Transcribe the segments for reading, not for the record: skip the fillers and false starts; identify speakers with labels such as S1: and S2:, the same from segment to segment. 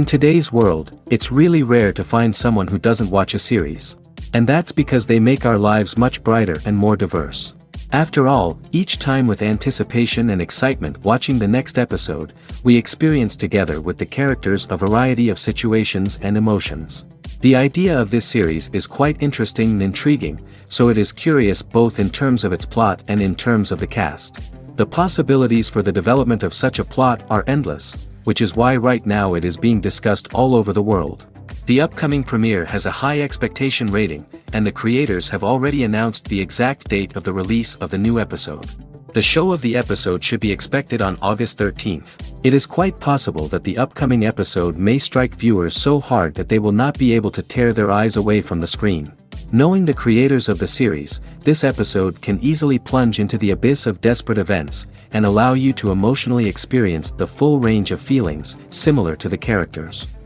S1: In today's world, it's really rare to find someone who doesn't watch a series. And that's because they make our lives much brighter and more diverse. After all, each time with anticipation and excitement watching the next episode, we experience together with the characters a variety of situations and emotions. The idea of this series is quite interesting and intriguing, so it is curious both in terms of its plot and in terms of the cast. The possibilities for the development of such a plot are endless, which is why right now it is being discussed all over the world. The upcoming premiere has a high expectation rating, and the creators have already announced the exact date of the release of the new episode. The show of the episode should be expected on August 13th. It is quite possible that the upcoming episode may strike viewers so hard that they will not be able to tear their eyes away from the screen. Knowing the creators of the series, this episode can easily plunge into the abyss of desperate events, and allow you to emotionally experience the full range of feelings similar to the characters.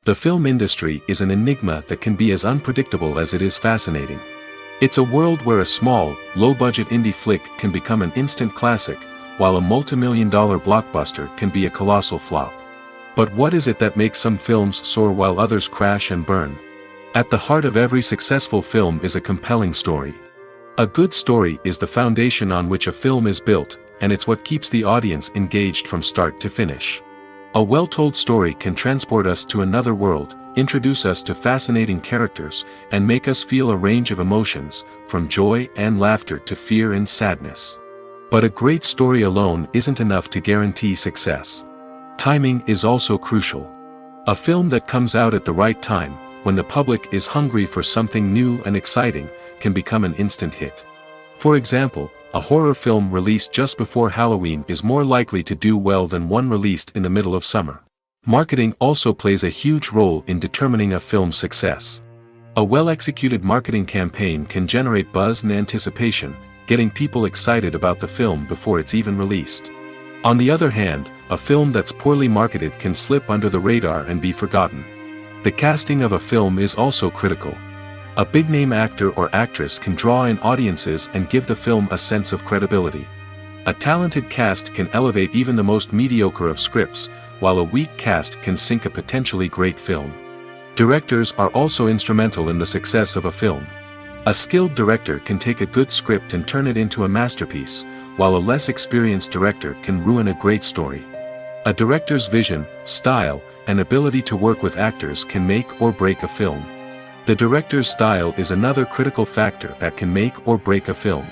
S1: The film industry is an enigma that can be as unpredictable as it is fascinating. It's a world where a small, low-budget indie flick can become an instant classic, while a multi-million-dollar blockbuster can be a colossal flop. But what is it that makes some films soar while others crash and burn? At the heart of every successful film is a compelling story. A good story is the foundation on which a film is built, and it's what keeps the audience engaged from start to finish. A well-told story can transport us to another world, introduce us to fascinating characters, and make us feel a range of emotions, from joy and laughter to fear and sadness. But a great story alone isn't enough to guarantee success. Timing is also crucial. A film that comes out at the right time, when the public is hungry for something new and exciting, can become an instant hit. For example, a horror film released just before Halloween is more likely to do well than one released in the middle of summer. Marketing also plays a huge role in determining a film's success. A well-executed marketing campaign can generate buzz and anticipation, getting people excited about the film before it's even released. On the other hand, a film that's poorly marketed can slip under the radar and be forgotten. The casting of a film is also critical. A big-name actor or actress can draw in audiences and give the film a sense of credibility. A talented cast can elevate even the most mediocre of scripts, while a weak cast can sink a potentially great film. Directors are also instrumental in the success of a film. A skilled director can take a good script and turn it into a masterpiece, while a less experienced director can ruin a great story. A director's vision, style, and ability to work with actors can make or break a film. The director's style is another critical factor that can make or break a film.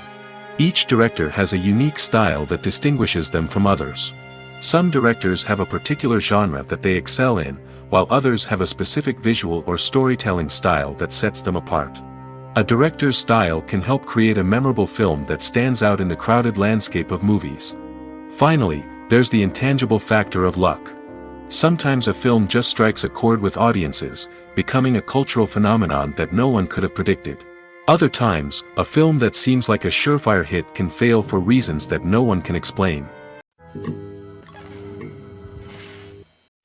S1: Each director has a unique style that distinguishes them from others. Some directors have a particular genre that they excel in, while others have a specific visual or storytelling style that sets them apart. A director's style can help create a memorable film that stands out in the crowded landscape of movies. Finally, there's the intangible factor of luck. Sometimes a film just strikes a chord with audiences, becoming a cultural phenomenon that no one could have predicted. Other times, a film that seems like a surefire hit can fail for reasons that no one can explain.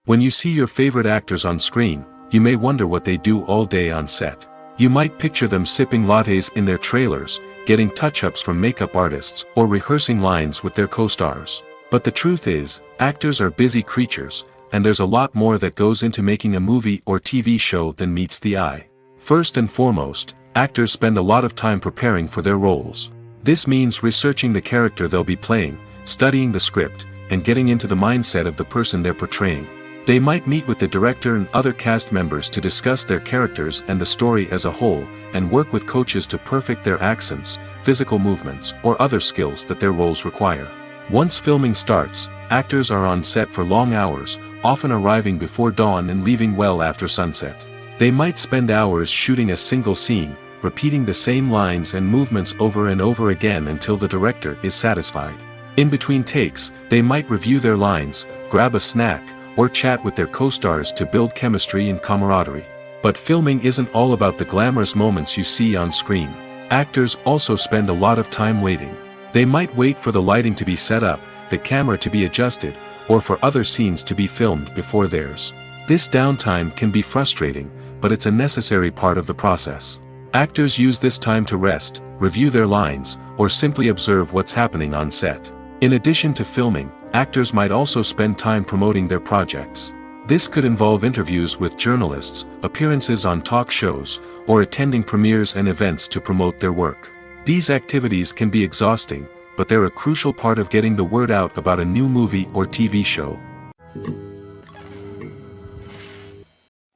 S1: When you see your favorite actors on screen, you may wonder what they do all day on set. You might picture them sipping lattes in their trailers, getting touch-ups from makeup artists, or rehearsing lines with their co-stars. But the truth is, actors are busy creatures, and there's a lot more that goes into making a movie or TV show than meets the eye. First and foremost, actors spend a lot of time preparing for their roles. This means researching the character they'll be playing, studying the script, and getting into the mindset of the person they're portraying. They might meet with the director and other cast members to discuss their characters and the story as a whole, and work with coaches to perfect their accents, physical movements, or other skills that their roles require. Once filming starts, actors are on set for long hours, often arriving before dawn and leaving well after sunset. They might spend hours shooting a single scene, repeating the same lines and movements over and over again until the director is satisfied. In between takes, they might review their lines, grab a snack, or chat with their co-stars to build chemistry and camaraderie. But filming isn't all about the glamorous moments you see on screen. Actors also spend a lot of time waiting. They might wait for the lighting to be set up, the camera to be adjusted, or for other scenes to be filmed before theirs. This downtime can be frustrating, but it's a necessary part of the process. Actors use this time to rest, review their lines, or simply observe what's happening on set. In addition to filming, Actors might also spend time promoting their projects. This could involve interviews with journalists, appearances on talk shows, or attending premieres and events to promote their work. These activities can be exhausting, but they're a crucial part of getting the word out about a new movie or TV show.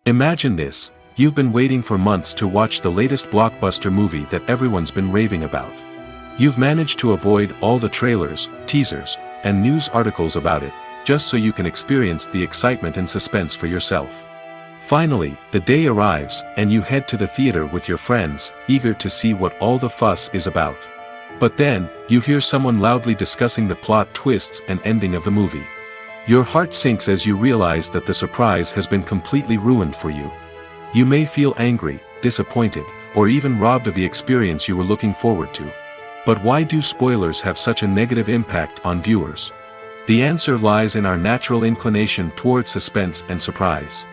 S1: Imagine this: you've been waiting for months to watch the latest blockbuster movie that everyone's been raving about. You've managed to avoid all the trailers, teasers, and news articles about it, just so you can experience the excitement and suspense for yourself. Finally, the day arrives, and you head to the theater with your friends, eager to see what all the fuss is about. But then, you hear someone loudly discussing the plot twists and ending of the movie. Your heart sinks as you realize that the surprise has been completely ruined for you. You may feel angry, disappointed, or even robbed of the experience you were looking forward to. But why do spoilers have such a negative impact on viewers? The answer lies in our natural inclination towards suspense and surprise.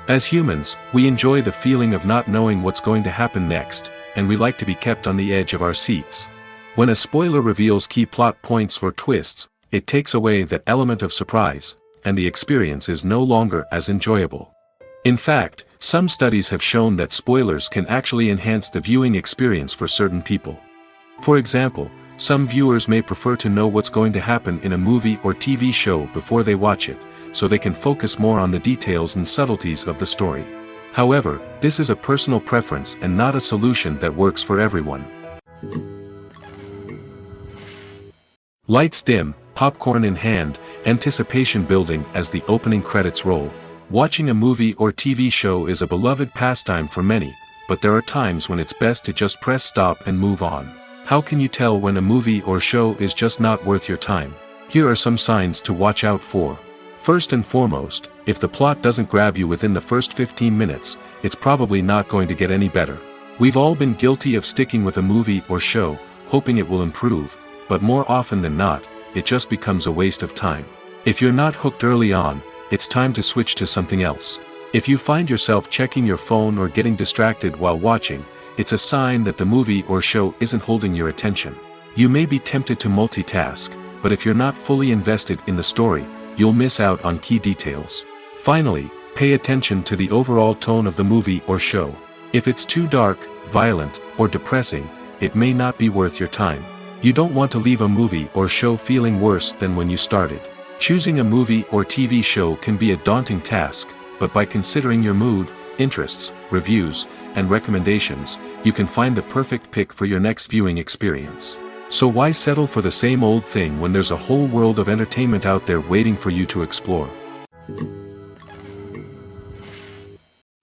S1: As humans, we enjoy the feeling of not knowing what's going to happen next, and we like to be kept on the edge of our seats. When a spoiler reveals key plot points or twists, it takes away that element of surprise, and the experience is no longer as enjoyable. In fact, some studies have shown that spoilers can actually enhance the viewing experience for certain people. For example, some viewers may prefer to know what's going to happen in a movie or TV show before they watch it, so they can focus more on the details and subtleties of the story. However, this is a personal preference and not a solution that works for everyone. Lights dim, popcorn in hand, anticipation building as the opening credits roll. Watching a movie or TV show is a beloved pastime for many, but there are times when it's best to just press stop and move on. How can you tell when a movie or show is just not worth your time? Here are some signs to watch out for. First and foremost, if the plot doesn't grab you within the first 15 minutes, it's probably not going to get any better. We've all been guilty of sticking with a movie or show, hoping it will improve, but more often than not, it just becomes a waste of time. If you're not hooked early on, it's time to switch to something else. If you find yourself checking your phone or getting distracted while watching, it's a sign that the movie or show isn't holding your attention. You may be tempted to multitask, but if you're not fully invested in the story, you'll miss out on key details. Finally, pay attention to the overall tone of the movie or show. If it's too dark, violent, or depressing, it may not be worth your time. You don't want to leave a movie or show feeling worse than when you started. Choosing a movie or TV show can be a daunting task, but by considering your mood, interests, reviews, and recommendations, you can find the perfect pick for your next viewing experience. So why settle for the same old thing when there's a whole world of entertainment out there waiting for you to explore?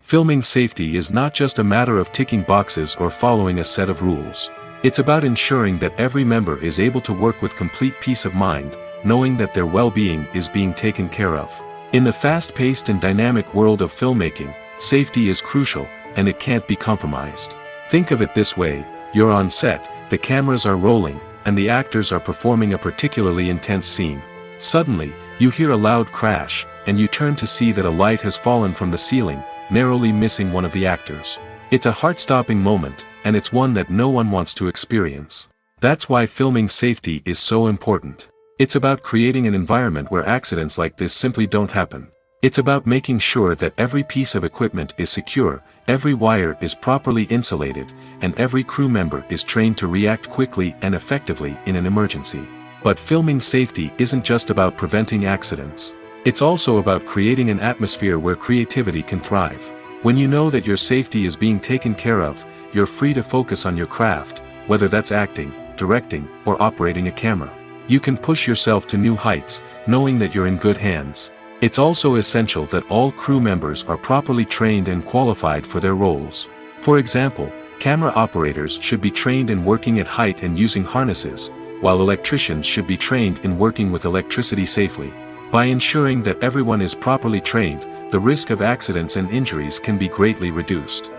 S1: Filming safety is not just a matter of ticking boxes or following a set of rules. It's about ensuring that every member is able to work with complete peace of mind, knowing that their well-being is being taken care of. In the fast-paced and dynamic world of filmmaking, safety is crucial, and it can't be compromised. Think of it this way: you're on set, the cameras are rolling, and the actors are performing a particularly intense scene. Suddenly, you hear a loud crash, and you turn to see that a light has fallen from the ceiling, narrowly missing one of the actors. It's a heart-stopping moment, and it's one that no one wants to experience. That's why filming safety is so important. It's about creating an environment where accidents like this simply don't happen. It's about making sure that every piece of equipment is secure, every wire is properly insulated, and every crew member is trained to react quickly and effectively in an emergency. But filming safety isn't just about preventing accidents. It's also about creating an atmosphere where creativity can thrive. When you know that your safety is being taken care of, you're free to focus on your craft, whether that's acting, directing, or operating a camera. You can push yourself to new heights, knowing that you're in good hands. It's also essential that all crew members are properly trained and qualified for their roles. For example, camera operators should be trained in working at height and using harnesses, while electricians should be trained in working with electricity safely. By ensuring that everyone is properly trained, the risk of accidents and injuries can be greatly reduced.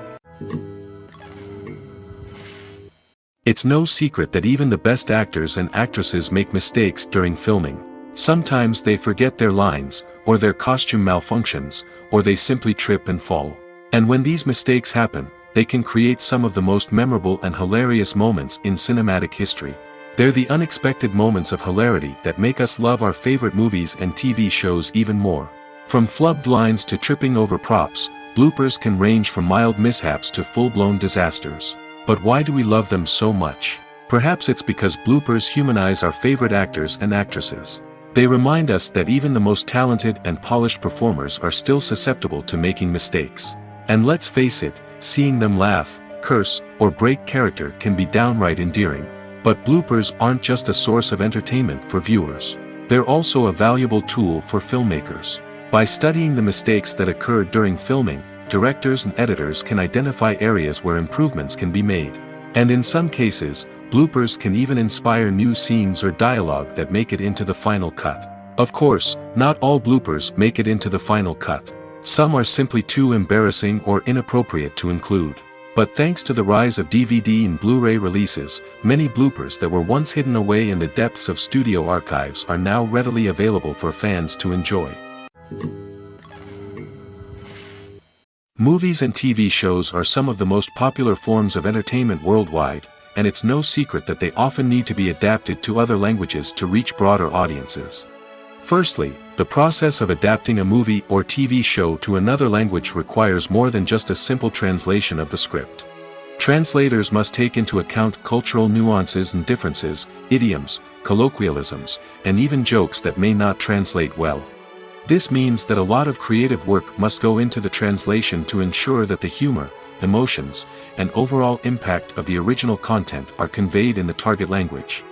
S1: It's no secret that even the best actors and actresses make mistakes during filming. Sometimes they forget their lines, or their costume malfunctions, or they simply trip and fall. And when these mistakes happen, they can create some of the most memorable and hilarious moments in cinematic history. They're the unexpected moments of hilarity that make us love our favorite movies and TV shows even more. From flubbed lines to tripping over props, bloopers can range from mild mishaps to full-blown disasters. But why do we love them so much? Perhaps it's because bloopers humanize our favorite actors and actresses. They remind us that even the most talented and polished performers are still susceptible to making mistakes. And let's face it, seeing them laugh, curse, or break character can be downright endearing. But bloopers aren't just a source of entertainment for viewers. They're also a valuable tool for filmmakers. By studying the mistakes that occurred during filming, directors and editors can identify areas where improvements can be made. And in some cases, bloopers can even inspire new scenes or dialogue that make it into the final cut. Of course, not all bloopers make it into the final cut. Some are simply too embarrassing or inappropriate to include. But thanks to the rise of DVD and Blu-ray releases, many bloopers that were once hidden away in the depths of studio archives are now readily available for fans to enjoy. Movies and TV shows are some of the most popular forms of entertainment worldwide, and it's no secret that they often need to be adapted to other languages to reach broader audiences. Firstly, the process of adapting a movie or TV show to another language requires more than just a simple translation of the script. Translators must take into account cultural nuances and differences, idioms, colloquialisms, and even jokes that may not translate well. This means that a lot of creative work must go into the translation to ensure that the humor, emotions, and overall impact of the original content are conveyed in the target language.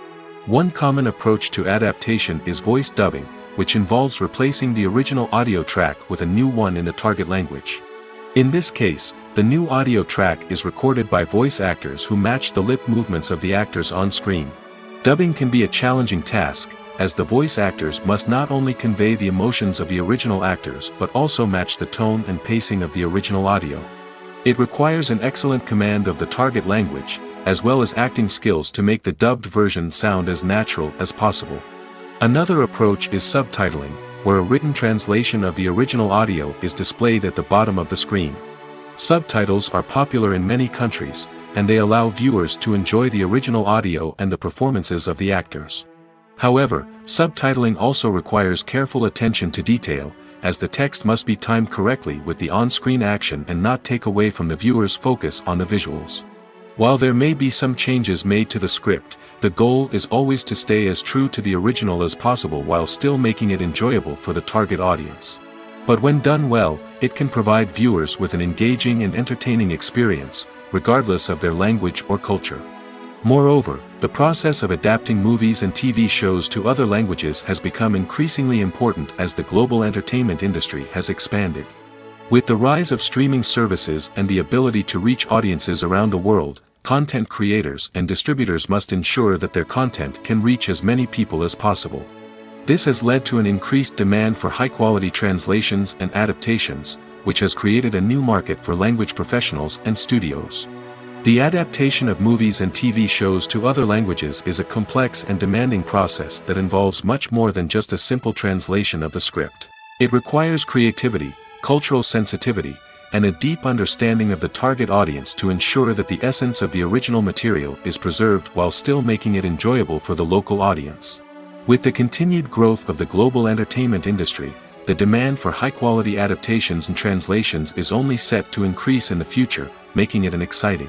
S1: One common approach to adaptation is voice dubbing, which involves replacing the original audio track with a new one in the target language. In this case, the new audio track is recorded by voice actors who match the lip movements of the actors on screen. Dubbing can be a challenging task, as the voice actors must not only convey the emotions of the original actors but also match the tone and pacing of the original audio. It requires an excellent command of the target language, as well as acting skills to make the dubbed version sound as natural as possible. Another approach is subtitling, where a written translation of the original audio is displayed at the bottom of the screen. Subtitles are popular in many countries, and they allow viewers to enjoy the original audio and the performances of the actors. However, subtitling also requires careful attention to detail, as the text must be timed correctly with the on-screen action and not take away from the viewer's focus on the visuals. While there may be some changes made to the script, the goal is always to stay as true to the original as possible while still making it enjoyable for the target audience. But when done well, it can provide viewers with an engaging and entertaining experience, regardless of their language or culture. Moreover, the process of adapting movies and TV shows to other languages has become increasingly important as the global entertainment industry has expanded. With the rise of streaming services and the ability to reach audiences around the world, content creators and distributors must ensure that their content can reach as many people as possible. This has led to an increased demand for high-quality translations and adaptations, which has created a new market for language professionals and studios. The adaptation of movies and TV shows to other languages is a complex and demanding process that involves much more than just a simple translation of the script. It requires creativity, cultural sensitivity, and a deep understanding of the target audience to ensure that the essence of the original material is preserved while still making it enjoyable for the local audience. With the continued growth of the global entertainment industry, the demand for high-quality adaptations and translations is only set to increase in the future, making it an exciting.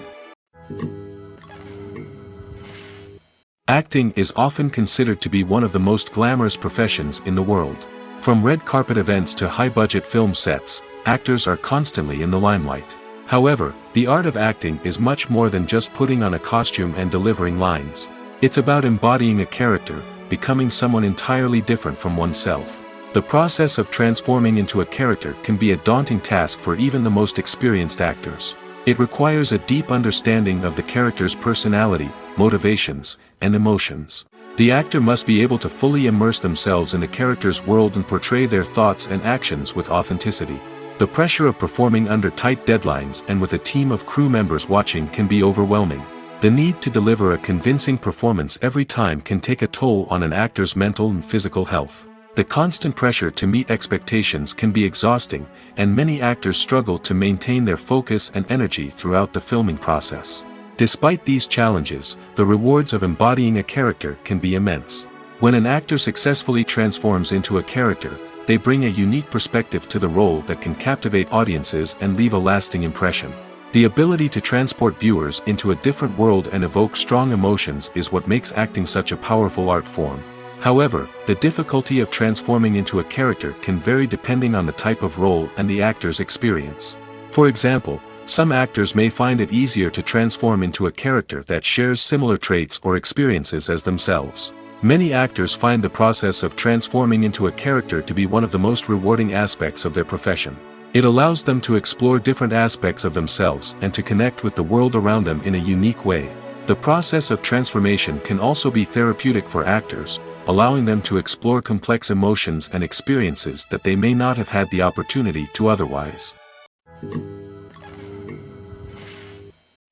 S1: Acting is often considered to be one of the most glamorous professions in the world. From red carpet events to high-budget film sets, actors are constantly in the limelight. However, the art of acting is much more than just putting on a costume and delivering lines. It's about embodying a character, becoming someone entirely different from oneself. The process of transforming into a character can be a daunting task for even the most experienced actors. It requires a deep understanding of the character's personality, motivations, and emotions. The actor must be able to fully immerse themselves in the character's world and portray their thoughts and actions with authenticity. The pressure of performing under tight deadlines and with a team of crew members watching can be overwhelming. The need to deliver a convincing performance every time can take a toll on an actor's mental and physical health. The constant pressure to meet expectations can be exhausting, and many actors struggle to maintain their focus and energy throughout the filming process. Despite these challenges, the rewards of embodying a character can be immense. When an actor successfully transforms into a character, they bring a unique perspective to the role that can captivate audiences and leave a lasting impression. The ability to transport viewers into a different world and evoke strong emotions is what makes acting such a powerful art form. However, the difficulty of transforming into a character can vary depending on the type of role and the actor's experience. For example, some actors may find it easier to transform into a character that shares similar traits or experiences as themselves. Many actors find the process of transforming into a character to be one of the most rewarding aspects of their profession. It allows them to explore different aspects of themselves and to connect with the world around them in a unique way. The process of transformation can also be therapeutic for actors, allowing them to explore complex emotions and experiences that they may not have had the opportunity to otherwise.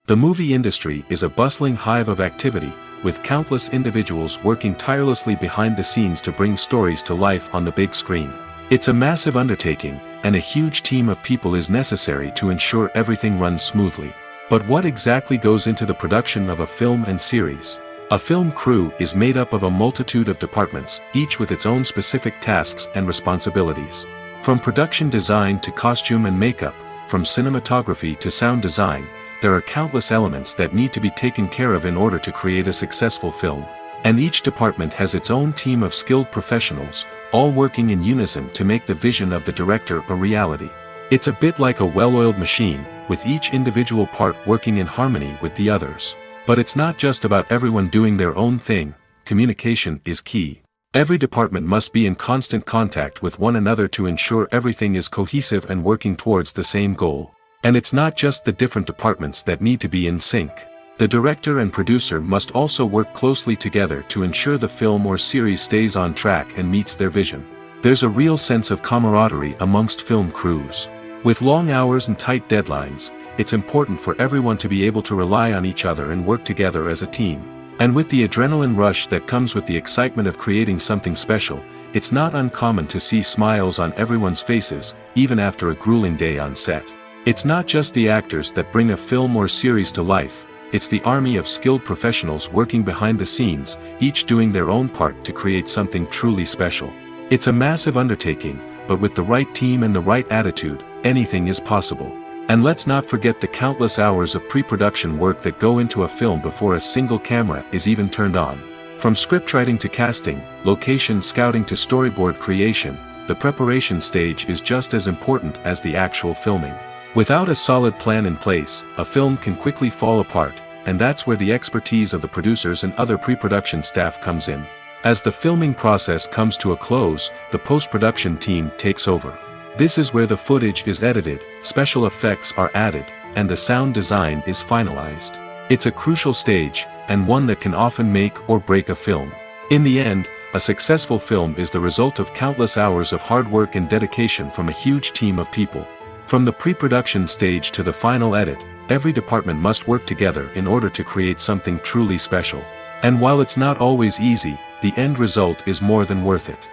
S1: The movie industry is a bustling hive of activity, with countless individuals working tirelessly behind the scenes to bring stories to life on the big screen. It's a massive undertaking, and a huge team of people is necessary to ensure everything runs smoothly. But what exactly goes into the production of a film and series? A film crew is made up of a multitude of departments, each with its own specific tasks and responsibilities. From production design to costume and makeup, from cinematography to sound design, there are countless elements that need to be taken care of in order to create a successful film. And each department has its own team of skilled professionals, all working in unison to make the vision of the director a reality. It's a bit like a well-oiled machine, with each individual part working in harmony with the others. But it's not just about everyone doing their own thing. Communication is key. Every department must be in constant contact with one another to ensure everything is cohesive and working towards the same goal. And it's not just the different departments that need to be in sync. The director and producer must also work closely together to ensure the film or series stays on track and meets their vision. There's a real sense of camaraderie amongst film crews. With long hours and tight deadlines, it's important for everyone to be able to rely on each other and work together as a team. And with the adrenaline rush that comes with the excitement of creating something special, it's not uncommon to see smiles on everyone's faces, even after a grueling day on set. It's not just the actors that bring a film or series to life, it's the army of skilled professionals working behind the scenes, each doing their own part to create something truly special. It's a massive undertaking, but with the right team and the right attitude, anything is possible. And let's not forget the countless hours of pre-production work that go into a film before a single camera is even turned on. From scriptwriting to casting, location scouting to storyboard creation, the preparation stage is just as important as the actual filming. Without a solid plan in place, a film can quickly fall apart, and that's where the expertise of the producers and other pre-production staff comes in. As the filming process comes to a close, the post-production team takes over. This is where the footage is edited, special effects are added, and the sound design is finalized. It's a crucial stage, and one that can often make or break a film. In the end, a successful film is the result of countless hours of hard work and dedication from a huge team of people. From the pre-production stage to the final edit, every department must work together in order to create something truly special. And while it's not always easy, the end result is more than worth it.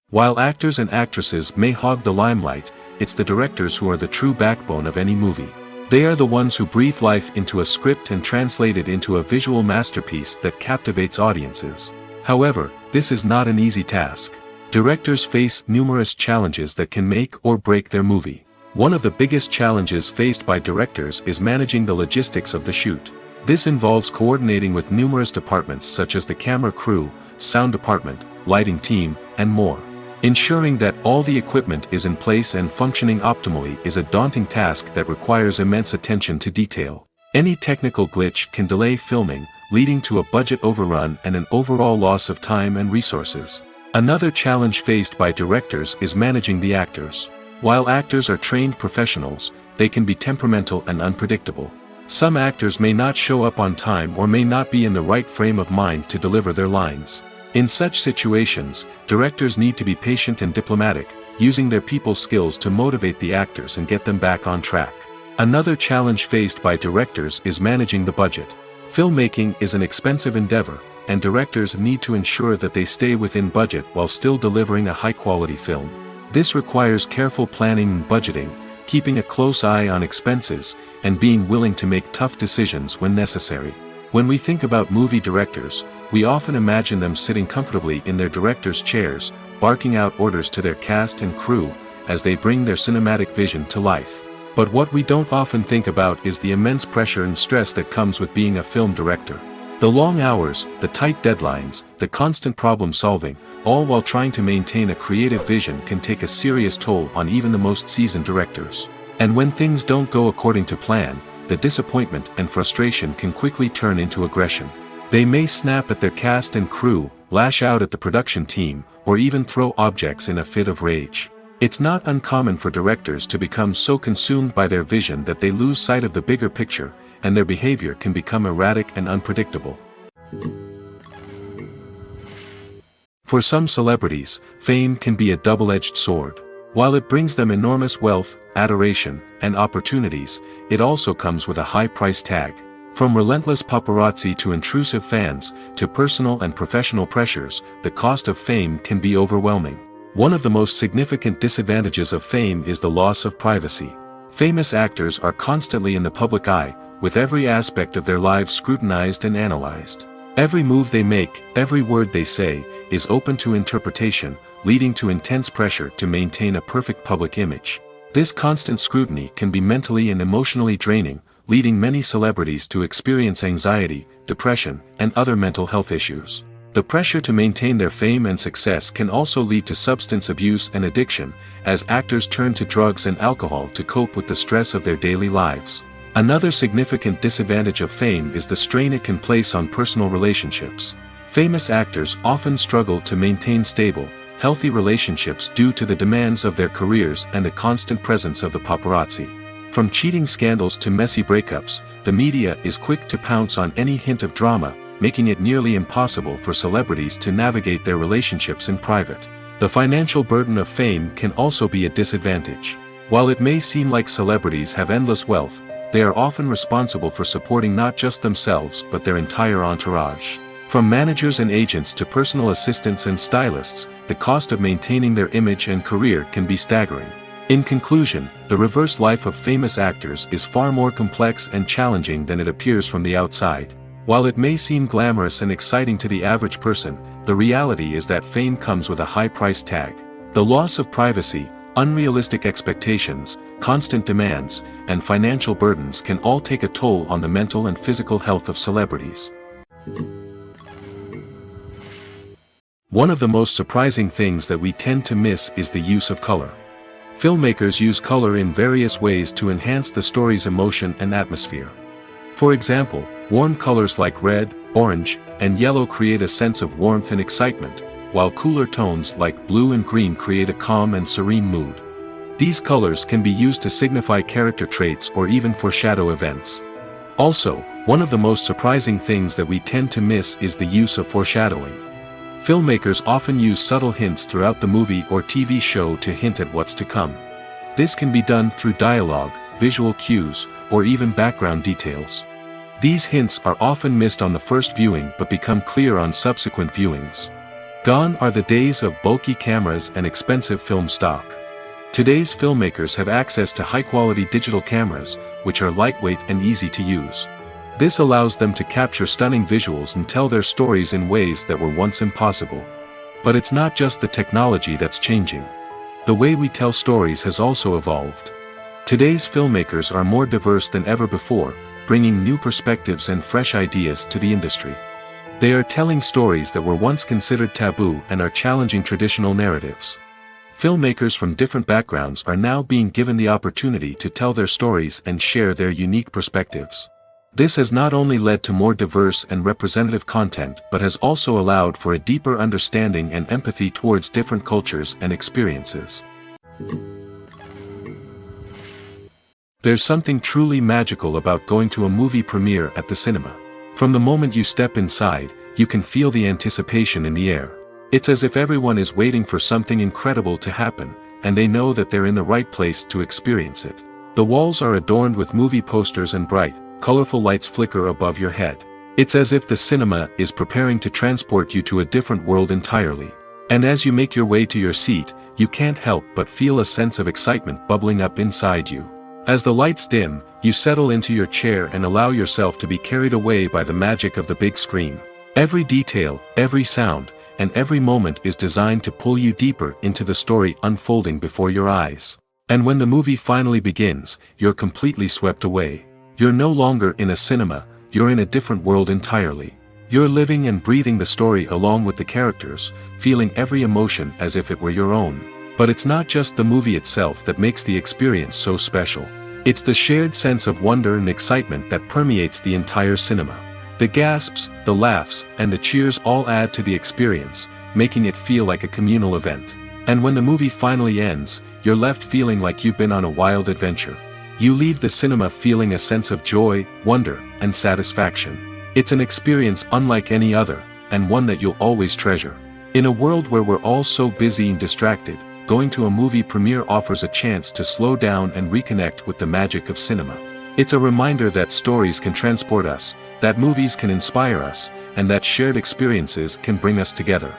S1: While actors and actresses may hog the limelight, it's the directors who are the true backbone of any movie. They are the ones who breathe life into a script and translate it into a visual masterpiece that captivates audiences. However, this is not an easy task. Directors face numerous challenges that can make or break their movie. One of the biggest challenges faced by directors is managing the logistics of the shoot. This involves coordinating with numerous departments such as the camera crew, sound department, lighting team, and more. Ensuring that all the equipment is in place and functioning optimally is a daunting task that requires immense attention to detail. Any technical glitch can delay filming, leading to a budget overrun and an overall loss of time and resources. Another challenge faced by directors is managing the actors. While actors are trained professionals, they can be temperamental and unpredictable. Some actors may not show up on time or may not be in the right frame of mind to deliver their lines. In such situations, directors need to be patient and diplomatic, using their people skills to motivate the actors and get them back on track. Another challenge faced by directors is managing the budget. Filmmaking is an expensive endeavor, and directors need to ensure that they stay within budget while still delivering a high-quality film. This requires careful planning and budgeting, keeping a close eye on expenses, and being willing to make tough decisions when necessary. When we think about movie directors, we often imagine them sitting comfortably in their director's chairs, barking out orders to their cast and crew, as they bring their cinematic vision to life. But what we don't often think about is the immense pressure and stress that comes with being a film director. The long hours, the tight deadlines, the constant problem solving, all while trying to maintain a creative vision can take a serious toll on even the most seasoned directors. And when things don't go according to plan, the disappointment and frustration can quickly turn into aggression. They may snap at their cast and crew, lash out at the production team, or even throw objects in a fit of rage. It's not uncommon for directors to become so consumed by their vision that they lose sight of the bigger picture, and their behavior can become erratic and unpredictable. For some celebrities, fame can be a double-edged sword. While it brings them enormous wealth, adoration, and opportunities, it also comes with a high price tag. From relentless paparazzi to intrusive fans, to personal and professional pressures, the cost of fame can be overwhelming. One of the most significant disadvantages of fame is the loss of privacy. Famous actors are constantly in the public eye, with every aspect of their lives scrutinized and analyzed. Every move they make, every word they say, is open to interpretation, leading to intense pressure to maintain a perfect public image. This constant scrutiny can be mentally and emotionally draining, leading many celebrities to experience anxiety, depression, and other mental health issues. The pressure to maintain their fame and success can also lead to substance abuse and addiction, as actors turn to drugs and alcohol to cope with the stress of their daily lives. Another significant disadvantage of fame is the strain it can place on personal relationships. Famous actors often struggle to maintain stable, healthy relationships due to the demands of their careers and the constant presence of the paparazzi. From cheating scandals to messy breakups, the media is quick to pounce on any hint of drama, making it nearly impossible for celebrities to navigate their relationships in private. The financial burden of fame can also be a disadvantage. While it may seem like celebrities have endless wealth, they are often responsible for supporting not just themselves but their entire entourage. From managers and agents to personal assistants and stylists, the cost of maintaining their image and career can be staggering. In conclusion, the reverse life of famous actors is far more complex and challenging than it appears from the outside. While it may seem glamorous and exciting to the average person, the reality is that fame comes with a high price tag. The loss of privacy, unrealistic expectations, constant demands, and financial burdens can all take a toll on the mental and physical health of celebrities. One of the most surprising things that we tend to miss is the use of color. Filmmakers use color in various ways to enhance the story's emotion and atmosphere. For example, warm colors like red, orange, and yellow create a sense of warmth and excitement, while cooler tones like blue and green create a calm and serene mood. These colors can be used to signify character traits or even foreshadow events. Also, one of the most surprising things that we tend to miss is the use of foreshadowing. Filmmakers often use subtle hints throughout the movie or TV show to hint at what's to come. This can be done through dialogue, visual cues, or even background details. These hints are often missed on the first viewing but become clear on subsequent viewings. Gone are the days of bulky cameras and expensive film stock. Today's filmmakers have access to high-quality digital cameras, which are lightweight and easy to use. This allows them to capture stunning visuals and tell their stories in ways that were once impossible. But it's not just the technology that's changing. The way we tell stories has also evolved. Today's filmmakers are more diverse than ever before, bringing new perspectives and fresh ideas to the industry. They are telling stories that were once considered taboo and are challenging traditional narratives. Filmmakers from different backgrounds are now being given the opportunity to tell their stories and share their unique perspectives. This has not only led to more diverse and representative content but has also allowed for a deeper understanding and empathy towards different cultures and experiences. There's something truly magical about going to a movie premiere at the cinema. From the moment you step inside, you can feel the anticipation in the air. It's as if everyone is waiting for something incredible to happen, and they know that they're in the right place to experience it. The walls are adorned with movie posters and bright, colorful lights flicker above your head. It's as if the cinema is preparing to transport you to a different world entirely. And as you make your way to your seat, you can't help but feel a sense of excitement bubbling up inside you. As the lights dim, you settle into your chair and allow yourself to be carried away by the magic of the big screen. Every detail, every sound, and every moment is designed to pull you deeper into the story unfolding before your eyes. And when the movie finally begins, you're completely swept away. You're no longer in a cinema, you're in a different world entirely. You're living and breathing the story along with the characters, feeling every emotion as if it were your own. But it's not just the movie itself that makes the experience so special. It's the shared sense of wonder and excitement that permeates the entire cinema. The gasps, the laughs, and the cheers all add to the experience, making it feel like a communal event. And when the movie finally ends, you're left feeling like you've been on a wild adventure. You leave the cinema feeling a sense of joy, wonder, and satisfaction. It's an experience unlike any other, and one that you'll always treasure. In a world where we're all so busy and distracted, going to a movie premiere offers a chance to slow down and reconnect with the magic of cinema. It's a reminder that stories can transport us, that movies can inspire us, and that shared experiences can bring us together.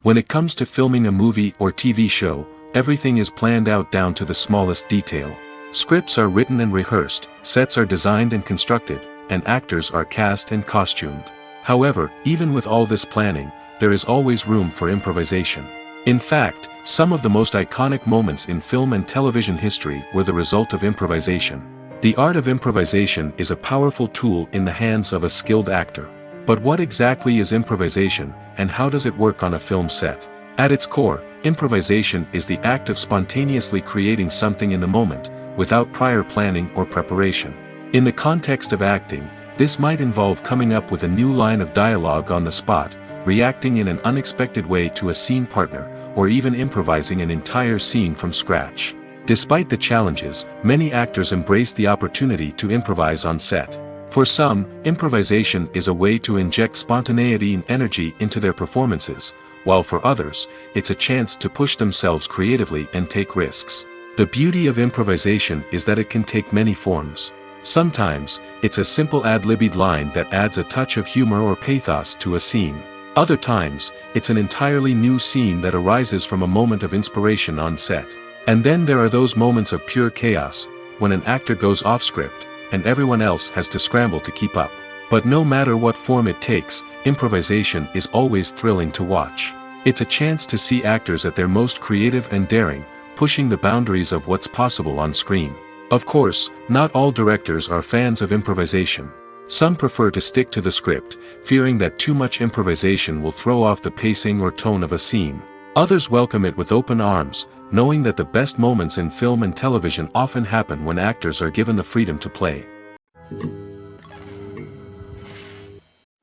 S1: When it comes to filming a movie or TV show, everything is planned out down to the smallest detail. Scripts are written and rehearsed, sets are designed and constructed, and actors are cast and costumed. However, even with all this planning, there is always room for improvisation. In fact, some of the most iconic moments in film and television history were the result of improvisation. The art of improvisation is a powerful tool in the hands of a skilled actor. But what exactly is improvisation, and how does it work on a film set? At its core, improvisation is the act of spontaneously creating something in the moment, without prior planning or preparation. In the context of acting, this might involve coming up with a new line of dialogue on the spot, reacting in an unexpected way to a scene partner, or even improvising an entire scene from scratch. Despite the challenges, many actors embrace the opportunity to improvise on set. For some, improvisation is a way to inject spontaneity and energy into their performances, while for others, it's a chance to push themselves creatively and take risks. The beauty of improvisation is that it can take many forms. Sometimes, it's a simple ad-libbed line that adds a touch of humor or pathos to a scene. Other times, it's an entirely new scene that arises from a moment of inspiration on set. And then there are those moments of pure chaos, when an actor goes off script, and everyone else has to scramble to keep up. But no matter what form it takes, improvisation is always thrilling to watch. It's a chance to see actors at their most creative and daring, pushing the boundaries of what's possible on screen. Of course, not all directors are fans of improvisation. Some prefer to stick to the script, fearing that too much improvisation will throw off the pacing or tone of a scene. Others welcome it with open arms, knowing that the best moments in film and television often happen when actors are given the freedom to play.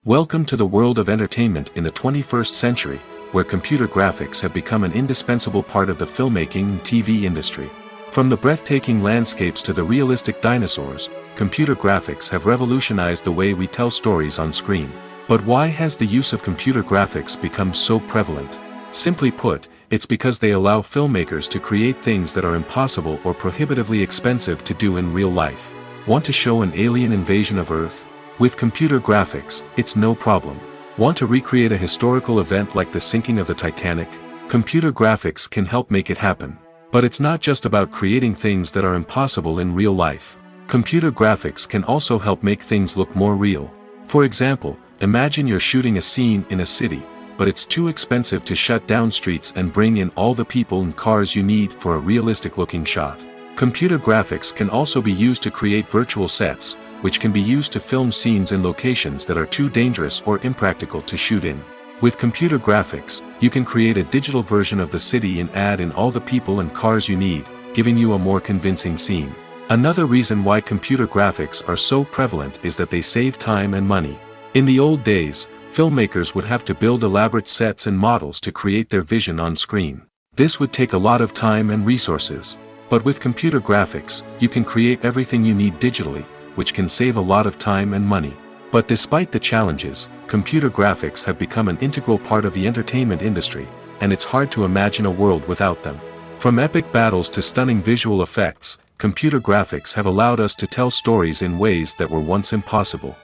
S1: Welcome to the world of entertainment in the 21st century, where computer graphics have become an indispensable part of the filmmaking and TV industry. From the breathtaking landscapes to the realistic dinosaurs, computer graphics have revolutionized the way we tell stories on screen. But why has the use of computer graphics become so prevalent? Simply put, it's because they allow filmmakers to create things that are impossible or prohibitively expensive to do in real life. Want to show an alien invasion of Earth? With computer graphics, it's no problem. Want to recreate a historical event like the sinking of the Titanic? Computer graphics can help make it happen. But it's not just about creating things that are impossible in real life. Computer graphics can also help make things look more real. For example, imagine you're shooting a scene in a city, but it's too expensive to shut down streets and bring in all the people and cars you need for a realistic-looking shot. Computer graphics can also be used to create virtual sets, which can be used to film scenes in locations that are too dangerous or impractical to shoot in. With computer graphics, you can create a digital version of the city and add in all the people and cars you need, giving you a more convincing scene. Another reason why computer graphics are so prevalent is that they save time and money. In the old days, filmmakers would have to build elaborate sets and models to create their vision on screen. This would take a lot of time and resources. But with computer graphics, you can create everything you need digitally, which can save a lot of time and money. But despite the challenges, computer graphics have become an integral part of the entertainment industry, and it's hard to imagine a world without them. From epic battles to stunning visual effects, computer graphics have allowed us to tell stories in ways that were once impossible.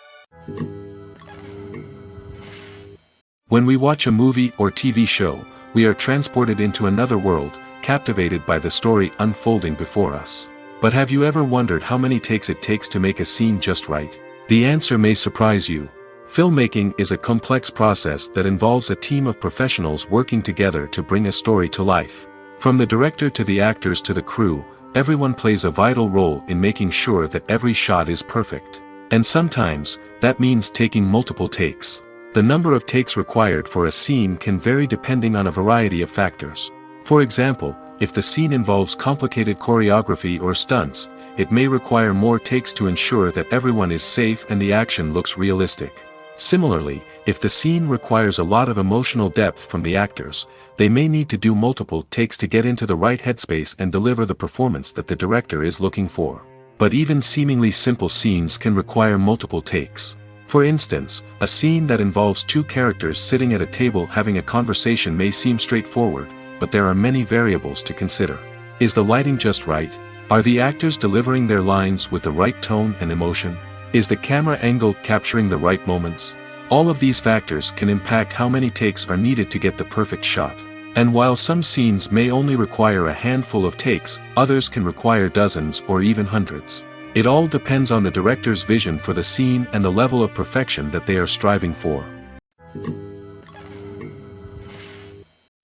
S1: When we watch a movie or TV show, we are transported into another world, captivated by the story unfolding before us. But have you ever wondered how many takes it takes to make a scene just right? The answer may surprise you. Filmmaking is a complex process that involves a team of professionals working together to bring a story to life. From the director to the actors to the crew, everyone plays a vital role in making sure that every shot is perfect. And sometimes, that means taking multiple takes. The number of takes required for a scene can vary depending on a variety of factors. For example, if the scene involves complicated choreography or stunts, it may require more takes to ensure that everyone is safe and the action looks realistic. Similarly, if the scene requires a lot of emotional depth from the actors, they may need to do multiple takes to get into the right headspace and deliver the performance that the director is looking for. But even seemingly simple scenes can require multiple takes. For instance, a scene that involves two characters sitting at a table having a conversation may seem straightforward, but there are many variables to consider. Is the lighting just right? Are the actors delivering their lines with the right tone and emotion? Is the camera angle capturing the right moments? All of these factors can impact how many takes are needed to get the perfect shot. And while some scenes may only require a handful of takes, others can require dozens or even hundreds. It all depends on the director's vision for the scene and the level of perfection that they are striving for.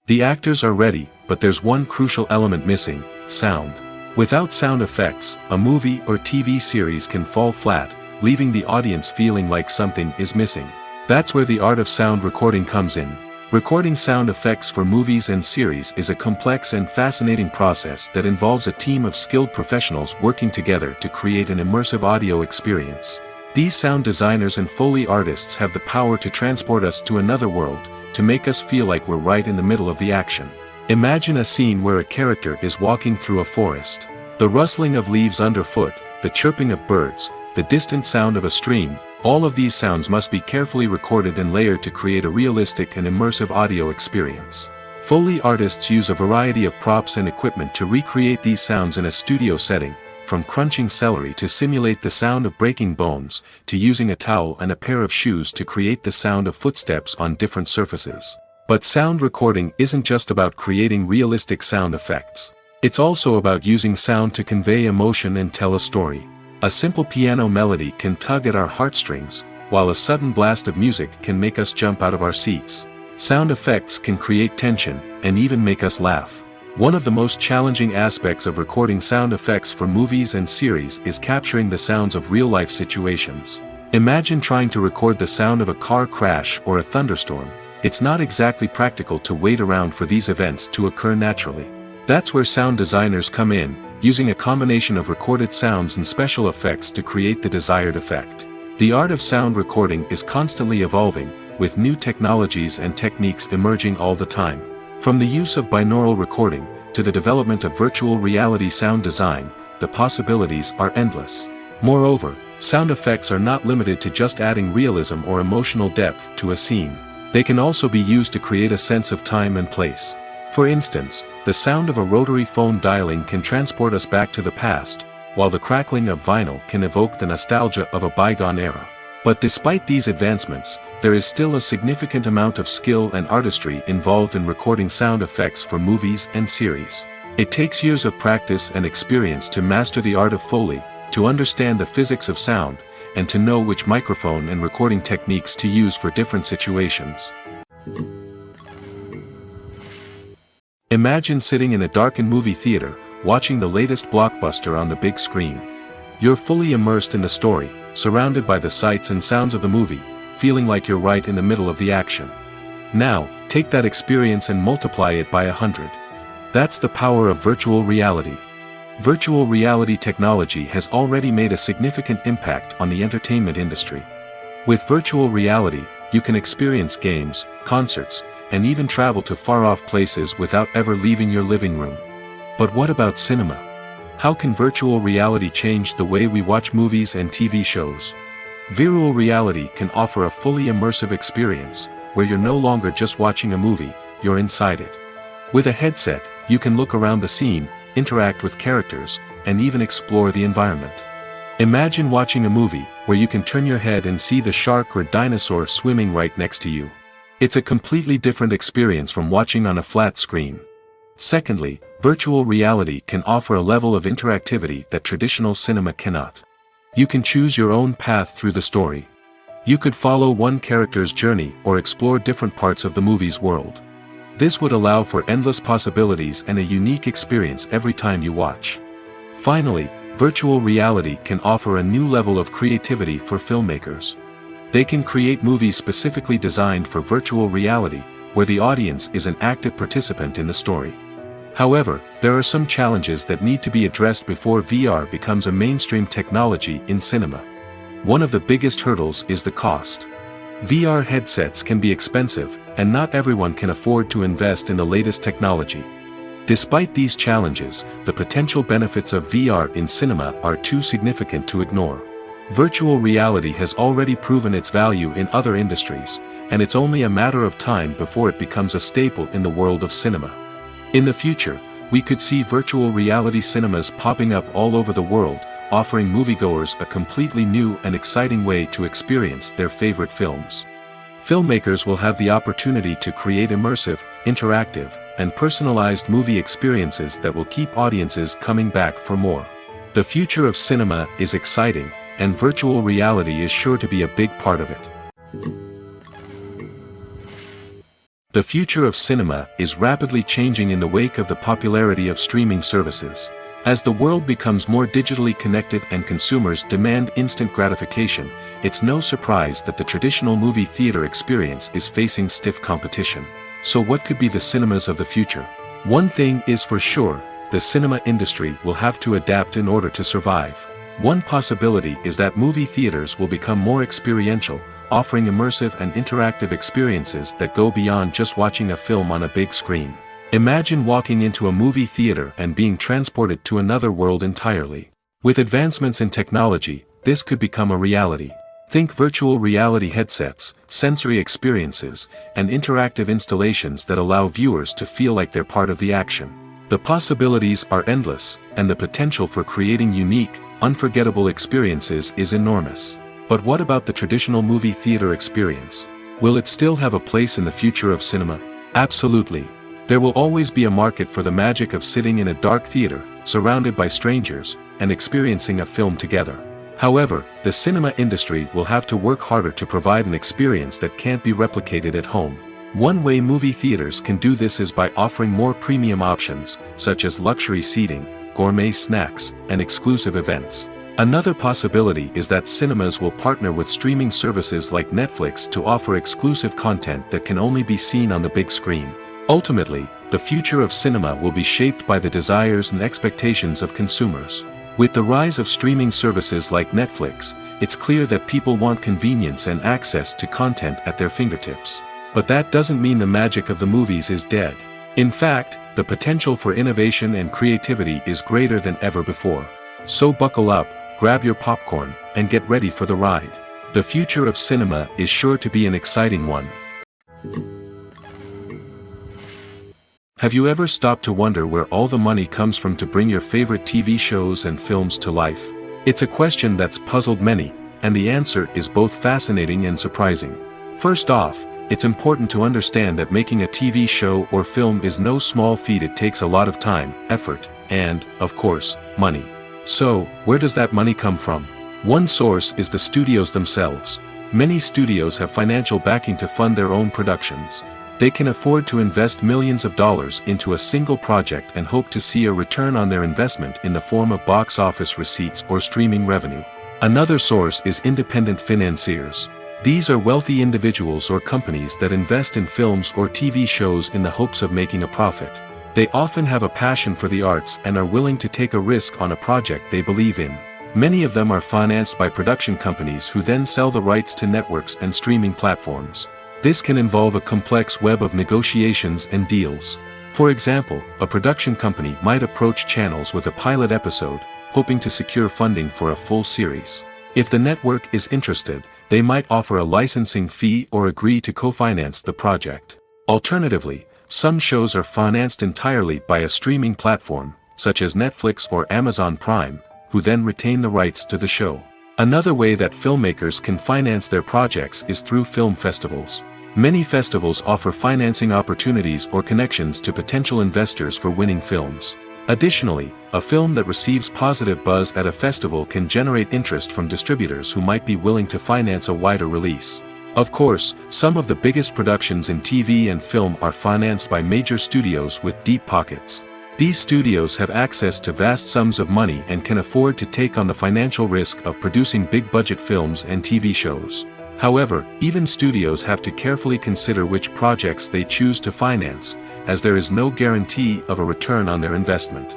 S1: The actors are ready, but there's one crucial element missing: sound. Without sound effects, a movie or TV series can fall flat, leaving the audience feeling like something is missing. That's where the art of sound recording comes in. Recording sound effects for movies and series is a complex and fascinating process that involves a team of skilled professionals working together to create an immersive audio experience. These sound designers and Foley artists have the power to transport us to another world, to make us feel like we're right in the middle of the action. Imagine a scene where a character is walking through a forest. The rustling of leaves underfoot, the chirping of birds, the distant sound of a stream, all of these sounds must be carefully recorded and layered to create a realistic and immersive audio experience. Foley artists use a variety of props and equipment to recreate these sounds in a studio setting, from crunching celery to simulate the sound of breaking bones, to using a towel and a pair of shoes to create the sound of footsteps on different surfaces. But sound recording isn't just about creating realistic sound effects. It's also about using sound to convey emotion and tell a story. A simple piano melody can tug at our heartstrings, while a sudden blast of music can make us jump out of our seats. Sound effects can create tension, and even make us laugh. One of the most challenging aspects of recording sound effects for movies and series is capturing the sounds of real-life situations. Imagine trying to record the sound of a car crash or a thunderstorm. It's not exactly practical to wait around for these events to occur naturally. That's where sound designers come in, using a combination of recorded sounds and special effects to create the desired effect. The art of sound recording is constantly evolving, with new technologies and techniques emerging all the time. From the use of binaural recording, to the development of virtual reality sound design, the possibilities are endless. Moreover, sound effects are not limited to just adding realism or emotional depth to a scene. They can also be used to create a sense of time and place. For instance, the sound of a rotary phone dialing can transport us back to the past, while the crackling of vinyl can evoke the nostalgia of a bygone era. But despite these advancements, there is still a significant amount of skill and artistry involved in recording sound effects for movies and series. It takes years of practice and experience to master the art of Foley, to understand the physics of sound, and to know which microphone and recording techniques to use for different situations. Imagine sitting in a darkened movie theater, watching the latest blockbuster on the big screen. You're fully immersed in the story, surrounded by the sights and sounds of the movie, feeling like you're right in the middle of the action. Now, take that experience and multiply it by 100. That's the power of virtual reality. Virtual reality technology has already made a significant impact on the entertainment industry. With virtual reality, you can experience games, concerts, and even travel to far-off places without ever leaving your living room. But what about cinema? How can virtual reality change the way we watch movies and TV shows? Virtual reality can offer a fully immersive experience, where you're no longer just watching a movie, you're inside it. With a headset, you can look around the scene, interact with characters, and even explore the environment. Imagine watching a movie, where you can turn your head and see the shark or dinosaur swimming right next to you. It's a completely different experience from watching on a flat screen. Secondly, virtual reality can offer a level of interactivity that traditional cinema cannot. You can choose your own path through the story. You could follow one character's journey or explore different parts of the movie's world. This would allow for endless possibilities and a unique experience every time you watch. Finally, virtual reality can offer a new level of creativity for filmmakers. They can create movies specifically designed for virtual reality, where the audience is an active participant in the story. However, there are some challenges that need to be addressed before VR becomes a mainstream technology in cinema. One of the biggest hurdles is the cost. VR headsets can be expensive, and not everyone can afford to invest in the latest technology. Despite these challenges, the potential benefits of VR in cinema are too significant to ignore. Virtual reality has already proven its value in other industries, and it's only a matter of time before it becomes a staple in the world of cinema. In the future, we could see virtual reality cinemas popping up all over the world, offering moviegoers a completely new and exciting way to experience their favorite films. Filmmakers will have the opportunity to create immersive, interactive, and personalized movie experiences that will keep audiences coming back for more. The future of cinema is exciting, and virtual reality is sure to be a big part of it. The future of cinema is rapidly changing in the wake of the popularity of streaming services. As the world becomes more digitally connected and consumers demand instant gratification, it's no surprise that the traditional movie theater experience is facing stiff competition. So what could be the cinemas of the future? One thing is for sure, the cinema industry will have to adapt in order to survive. One possibility is that movie theaters will become more experiential, offering immersive and interactive experiences that go beyond just watching a film on a big screen. Imagine walking into a movie theater and being transported to another world entirely. With advancements in technology, this could become a reality. Think virtual reality headsets, sensory experiences, and interactive installations that allow viewers to feel like they're part of the action. The possibilities are endless, and the potential for creating unique, unforgettable experiences is enormous. But what about the traditional movie theater experience? Will it still have a place in the future of cinema? Absolutely. There will always be a market for the magic of sitting in a dark theater, surrounded by strangers, and experiencing a film together. However, the cinema industry will have to work harder to provide an experience that can't be replicated at home. One way movie theaters can do this is by offering more premium options, such as luxury seating, gourmet snacks, and exclusive events. Another possibility is that cinemas will partner with streaming services like Netflix to offer exclusive content that can only be seen on the big screen. Ultimately, the future of cinema will be shaped by the desires and expectations of consumers. With the rise of streaming services like Netflix, it's clear that people want convenience and access to content at their fingertips. But that doesn't mean the magic of the movies is dead. In fact, the potential for innovation and creativity is greater than ever before. So buckle up, grab your popcorn, and get ready for the ride. The future of cinema is sure to be an exciting one. Have you ever stopped to wonder where all the money comes from to bring your favorite TV shows and films to life? It's a question that's puzzled many, and the answer is both fascinating and surprising. First off, it's important to understand that making a TV show or film is no small feat. It takes a lot of time, effort, and, of course, money. So, where does that money come from? One source is the studios themselves. Many studios have financial backing to fund their own productions. They can afford to invest millions of dollars into a single project and hope to see a return on their investment in the form of box office receipts or streaming revenue. Another source is independent financiers. These are wealthy individuals or companies that invest in films or TV shows in the hopes of making a profit. They often have a passion for the arts and are willing to take a risk on a project they believe in. Many of them are financed by production companies who then sell the rights to networks and streaming platforms. This can involve a complex web of negotiations and deals. For example, a production company might approach channels with a pilot episode, hoping to secure funding for a full series. If the network is interested, they might offer a licensing fee or agree to co-finance the project. Alternatively, some shows are financed entirely by a streaming platform, such as Netflix or Amazon Prime, who then retain the rights to the show. Another way that filmmakers can finance their projects is through film festivals. Many festivals offer financing opportunities or connections to potential investors for winning films. Additionally, a film that receives positive buzz at a festival can generate interest from distributors who might be willing to finance a wider release. Of course, some of the biggest productions in TV and film are financed by major studios with deep pockets. These studios have access to vast sums of money and can afford to take on the financial risk of producing big-budget films and TV shows. However, even studios have to carefully consider which projects they choose to finance, as there is no guarantee of a return on their investment.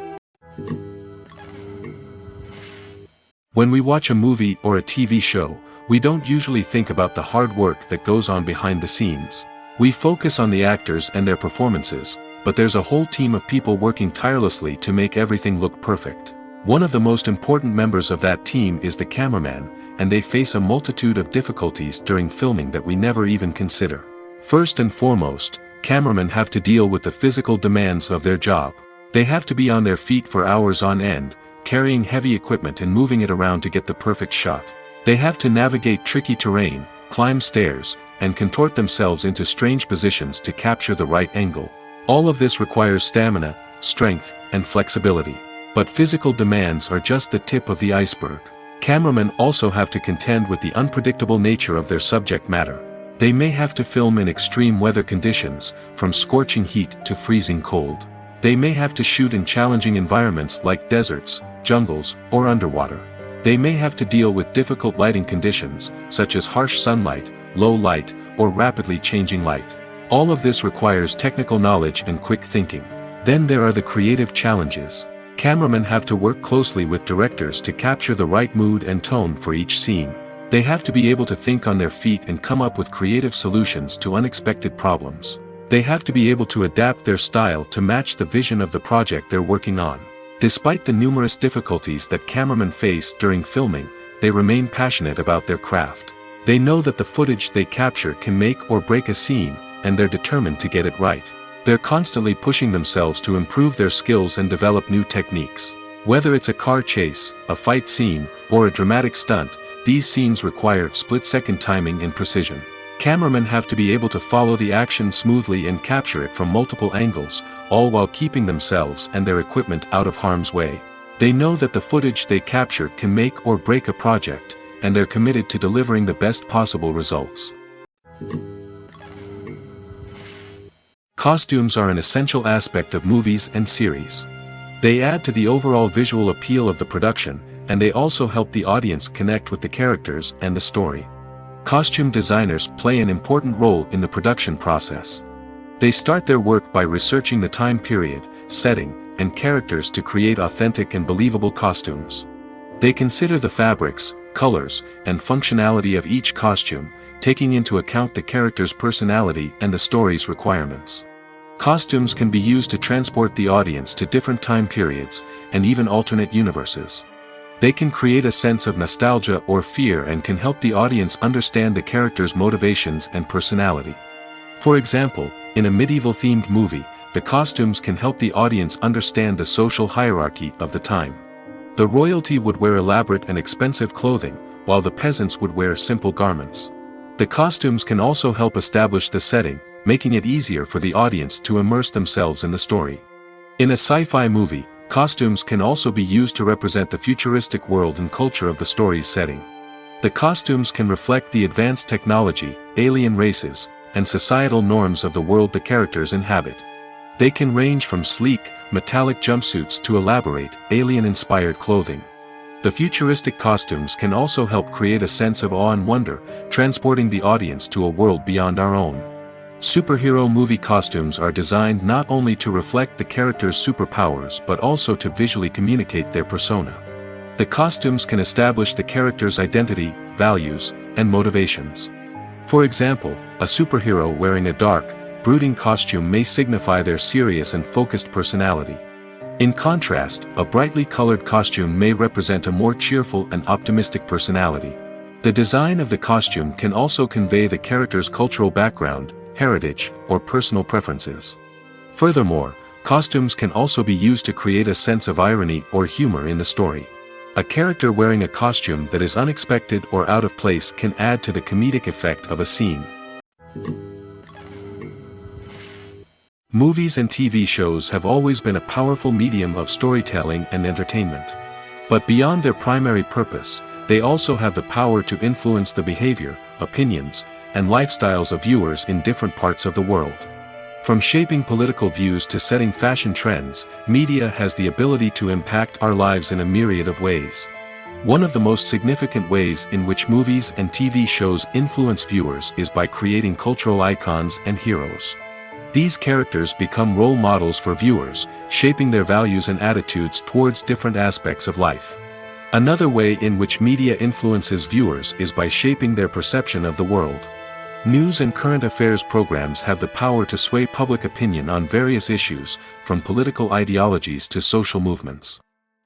S1: When we watch a movie or a TV show, we don't usually think about the hard work that goes on behind the scenes. We focus on the actors and their performances, but there's a whole team of people working tirelessly to make everything look perfect. One of the most important members of that team is the cameraman, and they face a multitude of difficulties during filming that we never even consider. First and foremost, cameramen have to deal with the physical demands of their job. They have to be on their feet for hours on end, carrying heavy equipment and moving it around to get the perfect shot. They have to navigate tricky terrain, climb stairs, and contort themselves into strange positions to capture the right angle. All of this requires stamina, strength, and flexibility. But physical demands are just the tip of the iceberg. Cameramen also have to contend with the unpredictable nature of their subject matter. They may have to film in extreme weather conditions, from scorching heat to freezing cold. They may have to shoot in challenging environments like deserts, jungles, or underwater. They may have to deal with difficult lighting conditions, such as harsh sunlight, low light, or rapidly changing light. All of this requires technical knowledge and quick thinking. Then there are the creative challenges. Cameramen have to work closely with directors to capture the right mood and tone for each scene. They have to be able to think on their feet and come up with creative solutions to unexpected problems. They have to be able to adapt their style to match the vision of the project they're working on. Despite the numerous difficulties that cameramen face during filming, they remain passionate about their craft. They know that the footage they capture can make or break a scene, and they're determined to get it right. They're constantly pushing themselves to improve their skills and develop new techniques. Whether it's a car chase, a fight scene, or a dramatic stunt, these scenes require split-second timing and precision. Cameramen have to be able to follow the action smoothly and capture it from multiple angles, all while keeping themselves and their equipment out of harm's way. They know that the footage they capture can make or break a project, and they're committed to delivering the best possible results. Costumes are an essential aspect of movies and series. They add to the overall visual appeal of the production, and they also help the audience connect with the characters and the story. Costume designers play an important role in the production process. They start their work by researching the time period, setting, and characters to create authentic and believable costumes. They consider the fabrics, colors, and functionality of each costume, taking into account the character's personality and the story's requirements. Costumes can be used to transport the audience to different time periods, and even alternate universes. They can create a sense of nostalgia or fear and can help the audience understand the character's motivations and personality. For example, in a medieval-themed movie, the costumes can help the audience understand the social hierarchy of the time. The royalty would wear elaborate and expensive clothing, while the peasants would wear simple garments. The costumes can also help establish the setting, making it easier for the audience to immerse themselves in the story. In a sci-fi movie, costumes can also be used to represent the futuristic world and culture of the story's setting. The costumes can reflect the advanced technology, alien races, and societal norms of the world the characters inhabit. They can range from sleek, metallic jumpsuits to elaborate, alien-inspired clothing. The futuristic costumes can also help create a sense of awe and wonder, transporting the audience to a world beyond our own. Superhero movie costumes are designed not only to reflect the character's superpowers but also to visually communicate their persona. The costumes can establish the character's identity, values, and motivations. For example, a superhero wearing a dark, brooding costume may signify their serious and focused personality. In contrast, a brightly colored costume may represent a more cheerful and optimistic personality. The design of the costume can also convey the character's cultural background, heritage, or personal preferences. Furthermore, costumes can also be used to create a sense of irony or humor in the story. A character wearing a costume that is unexpected or out of place can add to the comedic effect of a scene. Movies and TV shows have always been a powerful medium of storytelling and entertainment. But beyond their primary purpose, they also have the power to influence the behavior, opinions, and lifestyles of viewers in different parts of the world. From shaping political views to setting fashion trends, media has the ability to impact our lives in a myriad of ways. One of the most significant ways in which movies and TV shows influence viewers is by creating cultural icons and heroes. These characters become role models for viewers, shaping their values and attitudes towards different aspects of life. Another way in which media influences viewers is by shaping their perception of the world. News and current affairs programs have the power to sway public opinion on various issues, from political ideologies to social movements.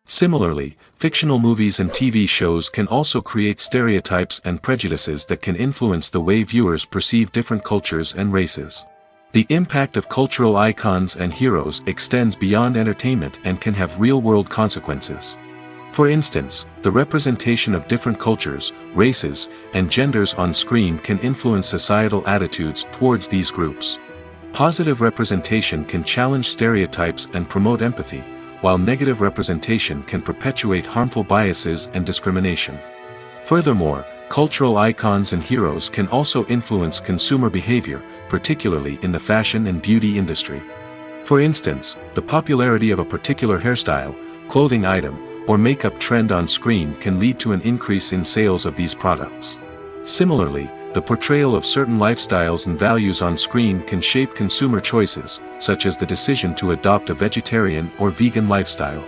S1: Similarly, fictional movies and TV shows can also create stereotypes and prejudices that can influence the way viewers perceive different cultures and races. The impact of cultural icons and heroes extends beyond entertainment and can have real-world consequences. For instance, the representation of different cultures, races, and genders on screen can influence societal attitudes towards these groups. Positive representation can challenge stereotypes and promote empathy, while negative representation can perpetuate harmful biases and discrimination. Furthermore, cultural icons and heroes can also influence consumer behavior, particularly in the fashion and beauty industry. For instance, the popularity of a particular hairstyle, clothing item, or makeup trend on screen can lead to an increase in sales of these products. Similarly, the portrayal of certain lifestyles and values on screen can shape consumer choices, such as the decision to adopt a vegetarian or vegan lifestyle.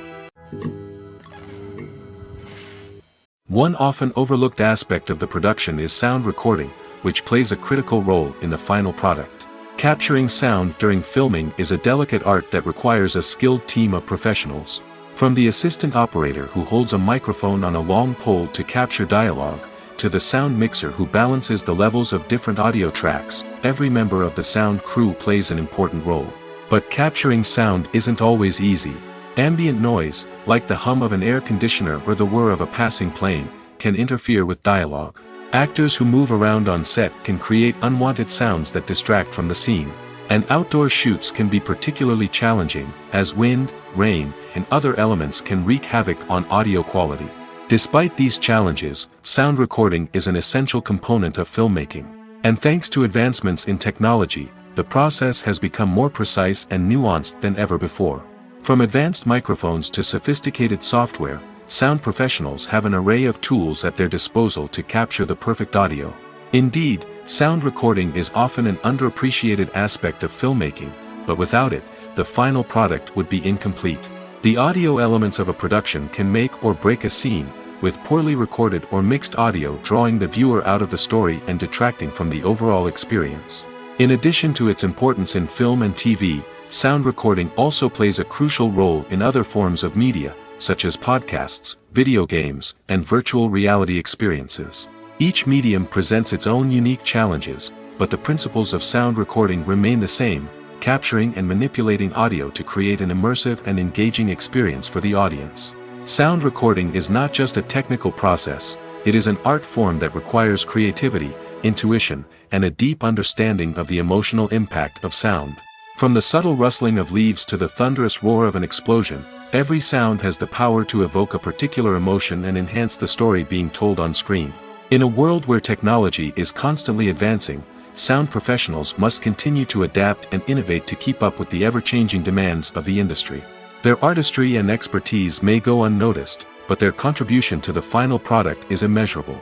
S1: One often overlooked aspect of the production is sound recording, which plays a critical role in the final product. Capturing sound during filming is a delicate art that requires a skilled team of professionals. From the assistant operator who holds a microphone on a long pole to capture dialogue, to the sound mixer who balances the levels of different audio tracks, every member of the sound crew plays an important role. But capturing sound isn't always easy. Ambient noise, like the hum of an air conditioner or the whir of a passing plane, can interfere with dialogue. Actors who move around on set can create unwanted sounds that distract from the scene. And outdoor shoots can be particularly challenging, as wind, rain, and other elements can wreak havoc on audio quality. Despite these challenges, sound recording is an essential component of filmmaking. And thanks to advancements in technology, the process has become more precise and nuanced than ever before. From advanced microphones to sophisticated software, sound professionals have an array of tools at their disposal to capture the perfect audio. Indeed, sound recording is often an underappreciated aspect of filmmaking, but without it, the final product would be incomplete. The audio elements of a production can make or break a scene, with poorly recorded or mixed audio drawing the viewer out of the story and detracting from the overall experience. In addition to its importance in film and TV, sound recording also plays a crucial role in other forms of media, such as podcasts, video games, and virtual reality experiences. Each medium presents its own unique challenges, but the principles of sound recording remain the same, capturing and manipulating audio to create an immersive and engaging experience for the audience. Sound recording is not just a technical process, it is an art form that requires creativity, intuition, and a deep understanding of the emotional impact of sound. From the subtle rustling of leaves to the thunderous roar of an explosion, every sound has the power to evoke a particular emotion and enhance the story being told on screen. In a world where technology is constantly advancing, sound professionals must continue to adapt and innovate to keep up with the ever-changing demands of the industry. Their artistry and expertise may go unnoticed, but their contribution to the final product is immeasurable.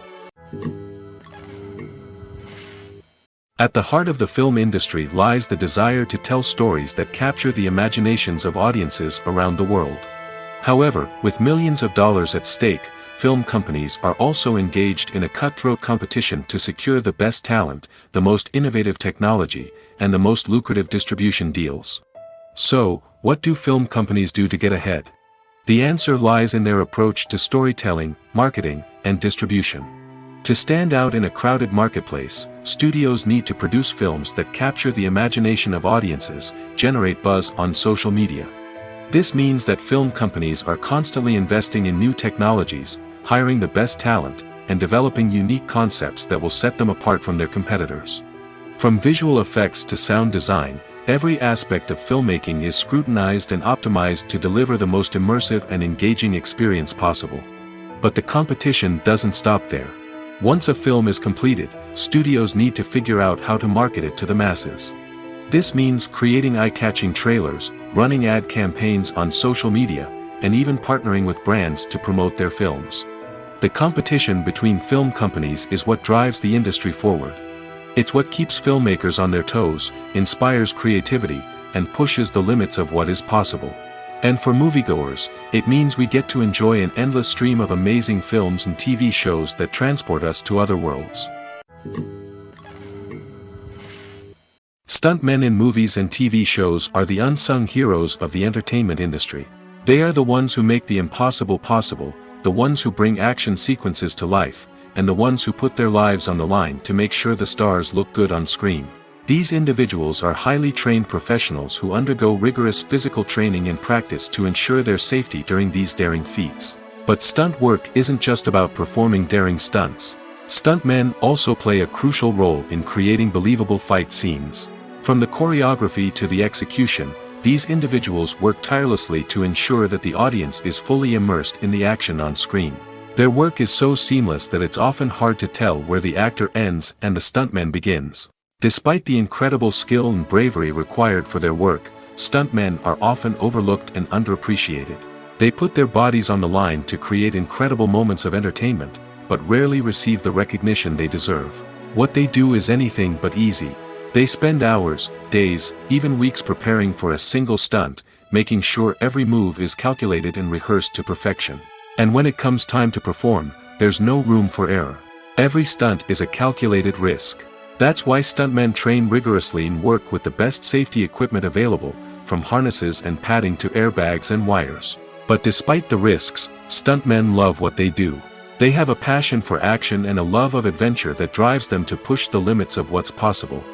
S1: At the heart of the film industry lies the desire to tell stories that capture the imaginations of audiences around the world. However, with millions of dollars at stake, film companies are also engaged in a cutthroat competition to secure the best talent, the most innovative technology, and the most lucrative distribution deals. So, what do film companies do to get ahead? The answer lies in their approach to storytelling, marketing, and distribution. To stand out in a crowded marketplace, studios need to produce films that capture the imagination of audiences, generate buzz on social media. This means that film companies are constantly investing in new technologies, hiring the best talent, and developing unique concepts that will set them apart from their competitors. From visual effects to sound design, Every aspect of filmmaking is scrutinized and optimized to deliver the most immersive and engaging experience possible. But the competition doesn't stop there. Once a film is completed, studios need to figure out how to market it to the masses. This means creating eye-catching trailers, running ad campaigns on social media, and even partnering with brands to promote their films. The competition between film companies is what drives the industry forward. It's what keeps filmmakers on their toes, inspires creativity, and pushes the limits of what is possible. And for moviegoers, it means we get to enjoy an endless stream of amazing films and TV shows that transport us to other worlds. Stuntmen in movies and TV shows are the unsung heroes of the entertainment industry. They are the ones who make the impossible possible, the ones who bring action sequences to life, and the ones who put their lives on the line to make sure the stars look good on screen. These individuals are highly trained professionals who undergo rigorous physical training and practice to ensure their safety during these daring feats. But stunt work isn't just about performing daring stunts. Stuntmen also play a crucial role in creating believable fight scenes. From the choreography to the execution, these individuals work tirelessly to ensure that the audience is fully immersed in the action on screen. Their work is so seamless that it's often hard to tell where the actor ends and the stuntman begins. Despite the incredible skill and bravery required for their work, stuntmen are often overlooked and underappreciated. They put their bodies on the line to create incredible moments of entertainment, but rarely receive the recognition they deserve. What they do is anything but easy. They spend hours, days, even weeks preparing for a single stunt, making sure every move is calculated and rehearsed to perfection. And when it comes time to perform, there's no room for error. Every stunt is a calculated risk. That's why stuntmen train rigorously and work with the best safety equipment available, from harnesses and padding to airbags and wires. But despite the risks, stuntmen love what they do. They have a passion for action and a love of adventure that drives them to push the limits of what's possible.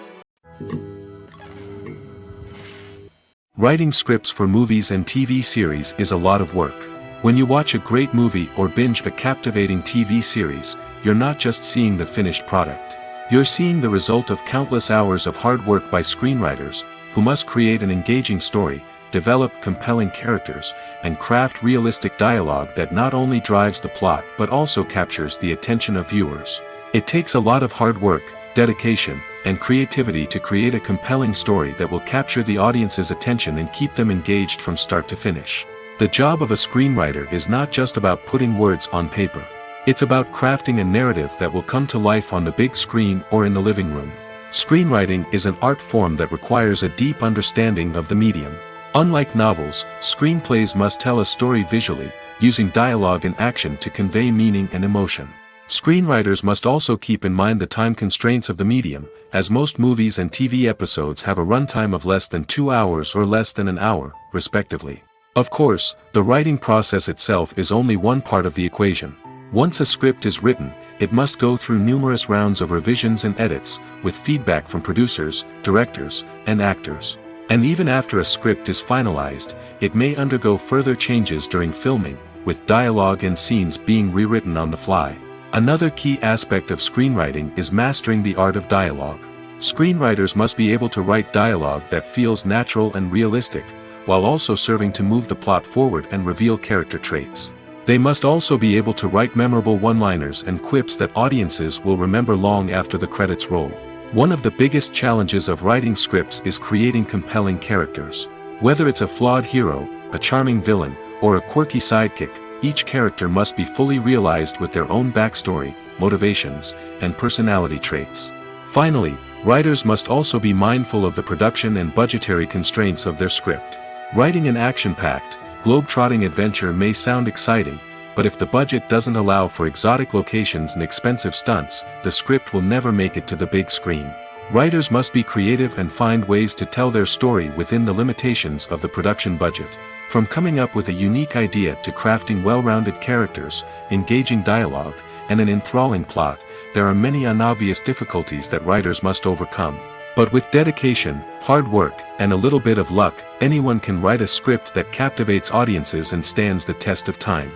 S1: Writing scripts for movies and TV series is a lot of work. When you watch a great movie or binge a captivating TV series, you're not just seeing the finished product. You're seeing the result of countless hours of hard work by screenwriters, who must create an engaging story, develop compelling characters, and craft realistic dialogue that not only drives the plot but also captures the attention of viewers. It takes a lot of hard work, dedication, and creativity to create a compelling story that will capture the audience's attention and keep them engaged from start to finish. The job of a screenwriter is not just about putting words on paper. It's about crafting a narrative that will come to life on the big screen or in the living room. Screenwriting is an art form that requires a deep understanding of the medium. Unlike novels, screenplays must tell a story visually, using dialogue and action to convey meaning and emotion. Screenwriters must also keep in mind the time constraints of the medium, as most movies and TV episodes have a runtime of less than 2 hours or less than an hour, respectively. Of course, the writing process itself is only one part of the equation. Once a script is written, it must go through numerous rounds of revisions and edits, with feedback from producers, directors, and actors. And even after a script is finalized, it may undergo further changes during filming, with dialogue and scenes being rewritten on the fly. Another key aspect of screenwriting is mastering the art of dialogue. Screenwriters must be able to write dialogue that feels natural and realistic, while also serving to move the plot forward and reveal character traits. They must also be able to write memorable one-liners and quips that audiences will remember long after the credits roll. One of the biggest challenges of writing scripts is creating compelling characters. Whether it's a flawed hero, a charming villain, or a quirky sidekick, each character must be fully realized with their own backstory, motivations, and personality traits. Finally, writers must also be mindful of the production and budgetary constraints of their script. Writing an action-packed, globe-trotting adventure may sound exciting, but if the budget doesn't allow for exotic locations and expensive stunts, the script will never make it to the big screen. Writers must be creative and find ways to tell their story within the limitations of the production budget. From coming up with a unique idea to crafting well-rounded characters, engaging dialogue, and an enthralling plot, there are many unobvious difficulties that writers must overcome. But with dedication, hard work, and a little bit of luck, anyone can write a script that captivates audiences and stands the test of time.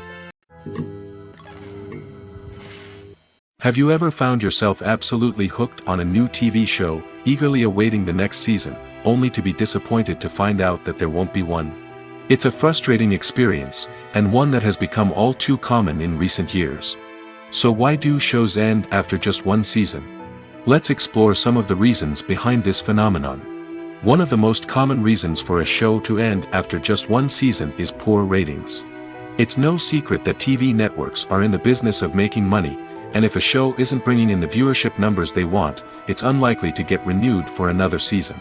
S1: Have you ever found yourself absolutely hooked on a new TV show, eagerly awaiting the next season, only to be disappointed to find out that there won't be one. It's a frustrating experience, and one that has become all too common in recent years. So why do shows end after just one season? Let's explore some of the reasons behind this phenomenon. One of the most common reasons for a show to end after just one season is poor ratings. It's no secret that TV networks are in the business of making money, and if a show isn't bringing in the viewership numbers they want, it's unlikely to get renewed for another season.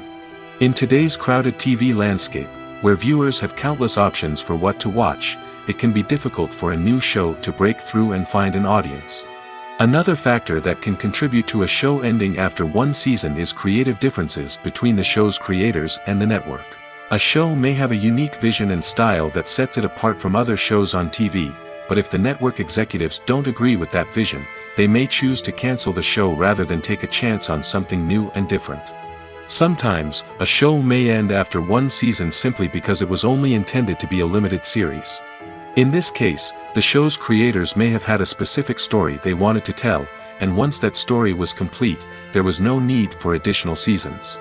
S1: In today's crowded TV landscape, where viewers have countless options for what to watch, it can be difficult for a new show to break through and find an audience. Another factor that can contribute to a show ending after one season is creative differences between the show's creators and the network. A show may have a unique vision and style that sets it apart from other shows on TV, but if the network executives don't agree with that vision, they may choose to cancel the show rather than take a chance on something new and different. Sometimes, a show may end after one season simply because it was only intended to be a limited series. In this case, the show's creators may have had a specific story they wanted to tell, and once that story was complete, there was no need for additional seasons.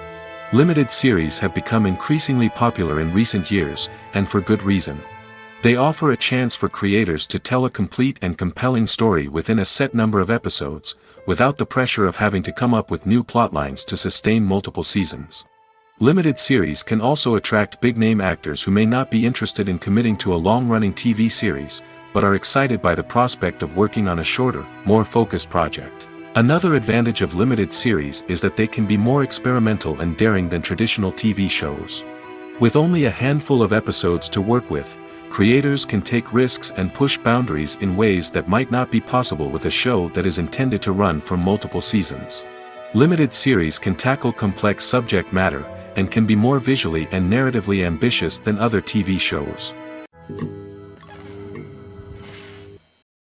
S1: Limited series have become increasingly popular in recent years, and for good reason. They offer a chance for creators to tell a complete and compelling story within a set number of episodes, without the pressure of having to come up with new plotlines to sustain multiple seasons. Limited series can also attract big-name actors who may not be interested in committing to a long-running TV series, but are excited by the prospect of working on a shorter, more focused project. Another advantage of limited series is that they can be more experimental and daring than traditional TV shows. With only a handful of episodes to work with, creators can take risks and push boundaries in ways that might not be possible with a show that is intended to run for multiple seasons. Limited series can tackle complex subject matter, and can be more visually and narratively ambitious than other TV shows.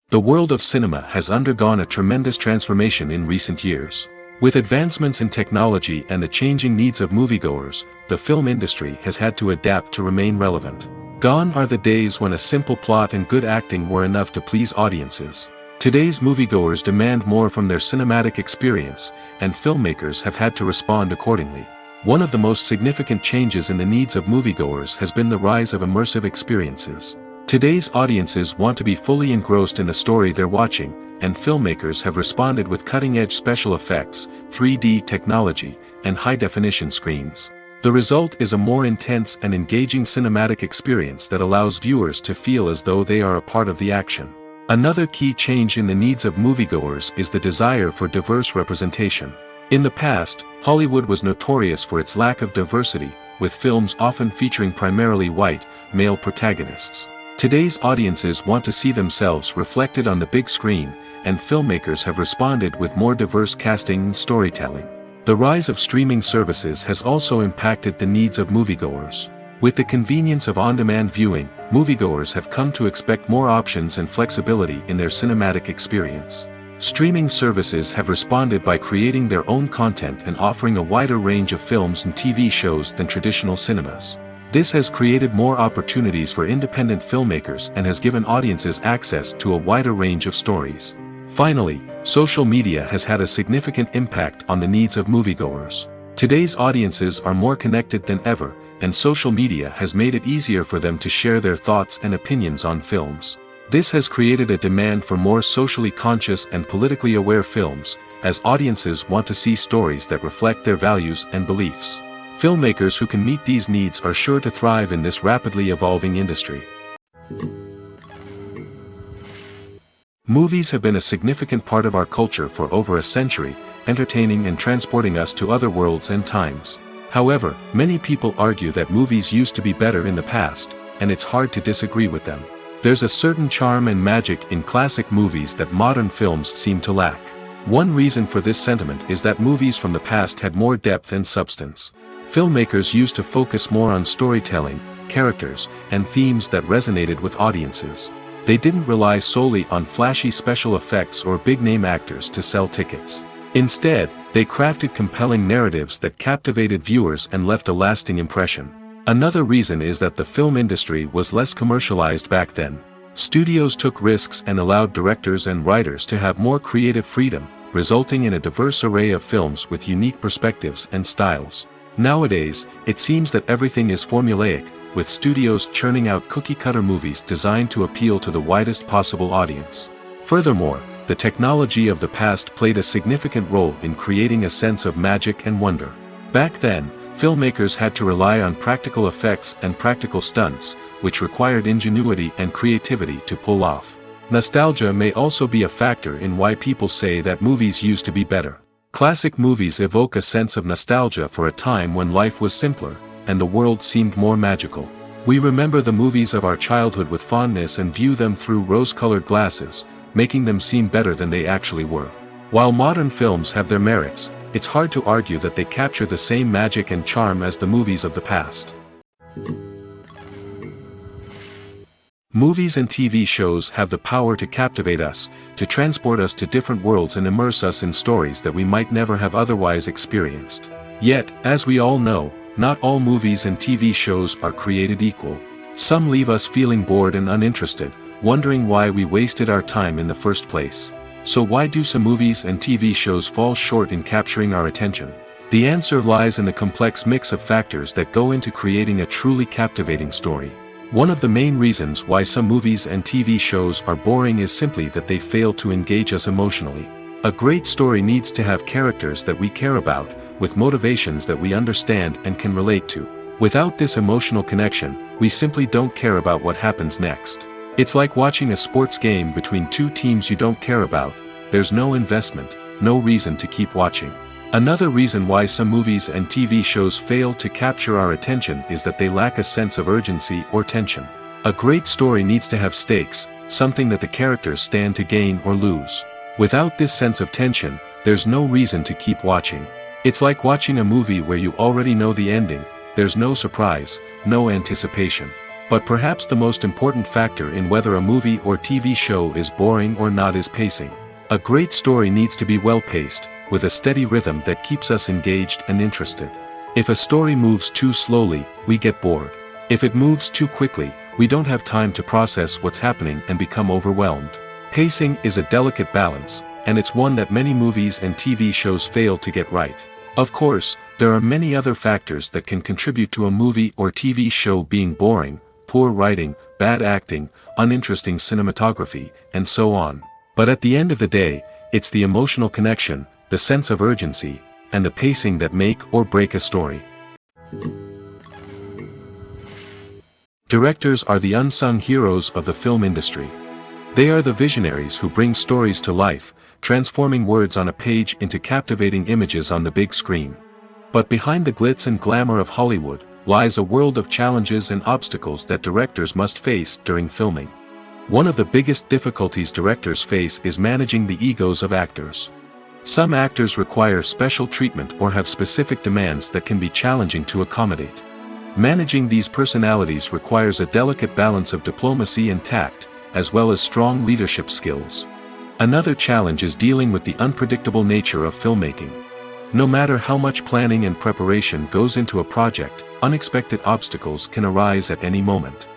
S1: The world of cinema has undergone a tremendous transformation in recent years. With advancements in technology and the changing needs of moviegoers, the film industry has had to adapt to remain relevant. Gone are the days when a simple plot and good acting were enough to please audiences. Today's moviegoers demand more from their cinematic experience, and filmmakers have had to respond accordingly. One of the most significant changes in the needs of moviegoers has been the rise of immersive experiences. Today's audiences want to be fully engrossed in the story they're watching, and filmmakers have responded with cutting-edge special effects, 3D technology, and high-definition screens. The result is a more intense and engaging cinematic experience that allows viewers to feel as though they are a part of the action. Another key change in the needs of moviegoers is the desire for diverse representation. In the past, Hollywood was notorious for its lack of diversity, with films often featuring primarily white, male protagonists. Today's audiences want to see themselves reflected on the big screen, and filmmakers have responded with more diverse casting and storytelling. The rise of streaming services has also impacted the needs of moviegoers. With the convenience of on-demand viewing, moviegoers have come to expect more options and flexibility in their cinematic experience. Streaming services have responded by creating their own content and offering a wider range of films and TV shows than traditional cinemas. This has created more opportunities for independent filmmakers and has given audiences access to a wider range of stories. Finally, social media has had a significant impact on the needs of moviegoers. Today's audiences are more connected than ever, and social media has made it easier for them to share their thoughts and opinions on films. This has created a demand for more socially conscious and politically aware films, as audiences want to see stories that reflect their values and beliefs. Filmmakers who can meet these needs are sure to thrive in this rapidly evolving industry. Movies have been a significant part of our culture for over a century, entertaining and transporting us to other worlds and times. However, many people argue that movies used to be better in the past, and it's hard to disagree with them. There's a certain charm and magic in classic movies that modern films seem to lack. One reason for this sentiment is that movies from the past had more depth and substance. Filmmakers used to focus more on storytelling, characters, and themes that resonated with audiences. They didn't rely solely on flashy special effects or big-name actors to sell tickets. Instead, they crafted compelling narratives that captivated viewers and left a lasting impression. Another reason is that the film industry was less commercialized back then. Studios took risks and allowed directors and writers to have more creative freedom, resulting in a diverse array of films with unique perspectives and styles. Nowadays, it seems that everything is formulaic, with studios churning out cookie-cutter movies designed to appeal to the widest possible audience. Furthermore, the technology of the past played a significant role in creating a sense of magic and wonder. Back then, filmmakers had to rely on practical effects and practical stunts, which required ingenuity and creativity to pull off. Nostalgia may also be a factor in why people say that movies used to be better. Classic movies evoke a sense of nostalgia for a time when life was simpler, and the world seemed more magical. We remember the movies of our childhood with fondness and view them through rose-colored glasses, making them seem better than they actually were. While modern films have their merits, it's hard to argue that they capture the same magic and charm as the movies of the past. Movies and TV shows have the power to captivate us, to transport us to different worlds and immerse us in stories that we might never have otherwise experienced. Yet, as we all know, not all movies and TV shows are created equal. Some leave us feeling bored and uninterested, wondering why we wasted our time in the first place. So why do some movies and TV shows fall short in capturing our attention? The answer lies in the complex mix of factors that go into creating a truly captivating story. One of the main reasons why some movies and TV shows are boring is simply that they fail to engage us emotionally. A great story needs to have characters that we care about, with motivations that we understand and can relate to. Without this emotional connection, we simply don't care about what happens next. It's like watching a sports game between two teams you don't care about. There's no investment, no reason to keep watching. Another reason why some movies and TV shows fail to capture our attention is that they lack a sense of urgency or tension. A great story needs to have stakes, something that the characters stand to gain or lose. Without this sense of tension, there's no reason to keep watching. It's like watching a movie where you already know the ending. There's no surprise, no anticipation. But perhaps the most important factor in whether a movie or TV show is boring or not is pacing. A great story needs to be well-paced, with a steady rhythm that keeps us engaged and interested. If a story moves too slowly, we get bored. If it moves too quickly, we don't have time to process what's happening and become overwhelmed. Pacing is a delicate balance, and it's one that many movies and TV shows fail to get right. Of course, there are many other factors that can contribute to a movie or TV show being boring: poor writing, bad acting, uninteresting cinematography, and so on. But at the end of the day, it's the emotional connection, the sense of urgency, and the pacing that make or break a story. Directors are the unsung heroes of the film industry. They are the visionaries who bring stories to life, transforming words on a page into captivating images on the big screen. But behind the glitz and glamour of Hollywood lies a world of challenges and obstacles that directors must face during filming. One of the biggest difficulties directors face is managing the egos of actors. Some actors require special treatment or have specific demands that can be challenging to accommodate. Managing these personalities requires a delicate balance of diplomacy and tact, as well as strong leadership skills. Another challenge is dealing with the unpredictable nature of filmmaking. No matter how much planning and preparation goes into a project, unexpected obstacles can arise at any moment.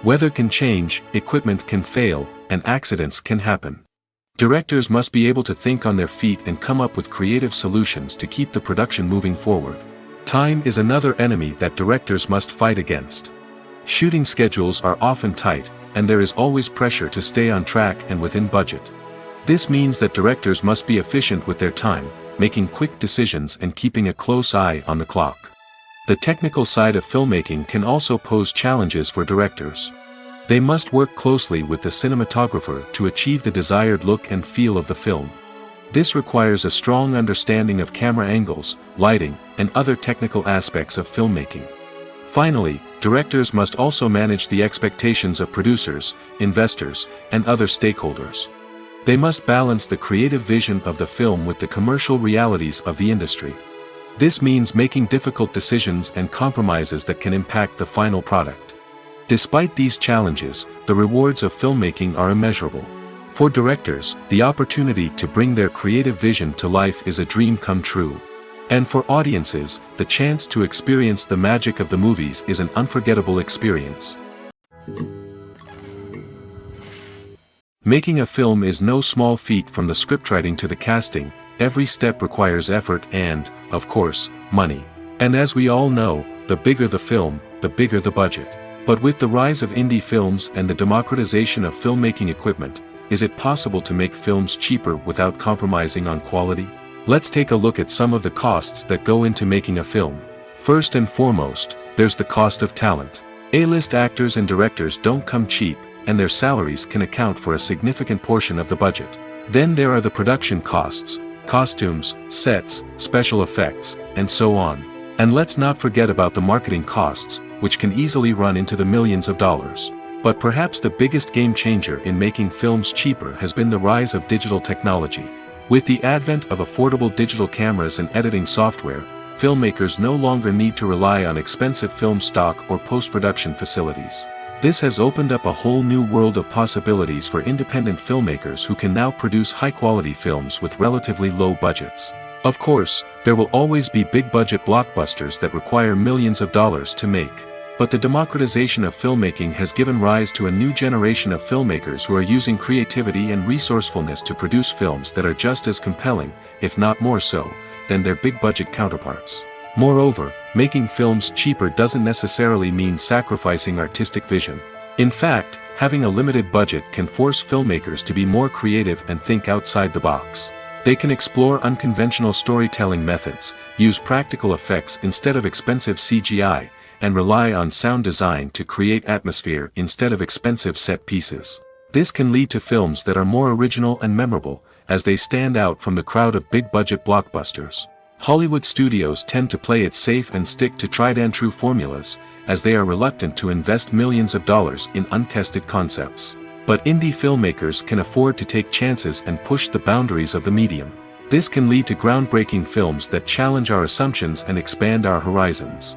S1: Weather can change, equipment can fail, and accidents can happen. Directors must be able to think on their feet and come up with creative solutions to keep the production moving forward. Time is another enemy that directors must fight against. Shooting schedules are often tight, and there is always pressure to stay on track and within budget. This means that directors must be efficient with their time, making quick decisions and keeping a close eye on the clock. The technical side of filmmaking can also pose challenges for directors. They must work closely with the cinematographer to achieve the desired look and feel of the film. This requires a strong understanding of camera angles, lighting, and other technical aspects of filmmaking. Finally, directors must also manage the expectations of producers, investors, and other stakeholders. They must balance the creative vision of the film with the commercial realities of the industry. This means making difficult decisions and compromises that can impact the final product. Despite these challenges, the rewards of filmmaking are immeasurable. For directors, the opportunity to bring their creative vision to life is a dream come true. And for audiences, the chance to experience the magic of the movies is an unforgettable experience. Making a film is no small feat. From the scriptwriting to the casting, every step requires effort and, of course, money. And as we all know, the bigger the film, the bigger the budget. But with the rise of indie films and the democratization of filmmaking equipment, is it possible to make films cheaper without compromising on quality? Let's take a look at some of the costs that go into making a film. First and foremost, there's the cost of talent. A-list actors and directors don't come cheap, and their salaries can account for a significant portion of the budget. Then there are the production costs, costumes, sets, special effects, and so on. And let's not forget about the marketing costs, which can easily run into the millions of dollars. But perhaps the biggest game changer in making films cheaper has been the rise of digital technology. With the advent of affordable digital cameras and editing software, filmmakers no longer need to rely on expensive film stock or post-production facilities. This has opened up a whole new world of possibilities for independent filmmakers who can now produce high-quality films with relatively low budgets. Of course, there will always be big-budget blockbusters that require millions of dollars to make. But the democratization of filmmaking has given rise to a new generation of filmmakers who are using creativity and resourcefulness to produce films that are just as compelling, if not more so, than their big-budget counterparts. Moreover, making films cheaper doesn't necessarily mean sacrificing artistic vision. In fact, having a limited budget can force filmmakers to be more creative and think outside the box. They can explore unconventional storytelling methods, use practical effects instead of expensive CGI, and rely on sound design to create atmosphere instead of expensive set pieces. This can lead to films that are more original and memorable, as they stand out from the crowd of big-budget blockbusters. Hollywood studios tend to play it safe and stick to tried-and-true formulas, as they are reluctant to invest millions of dollars in untested concepts. But indie filmmakers can afford to take chances and push the boundaries of the medium. This can lead to groundbreaking films that challenge our assumptions and expand our horizons.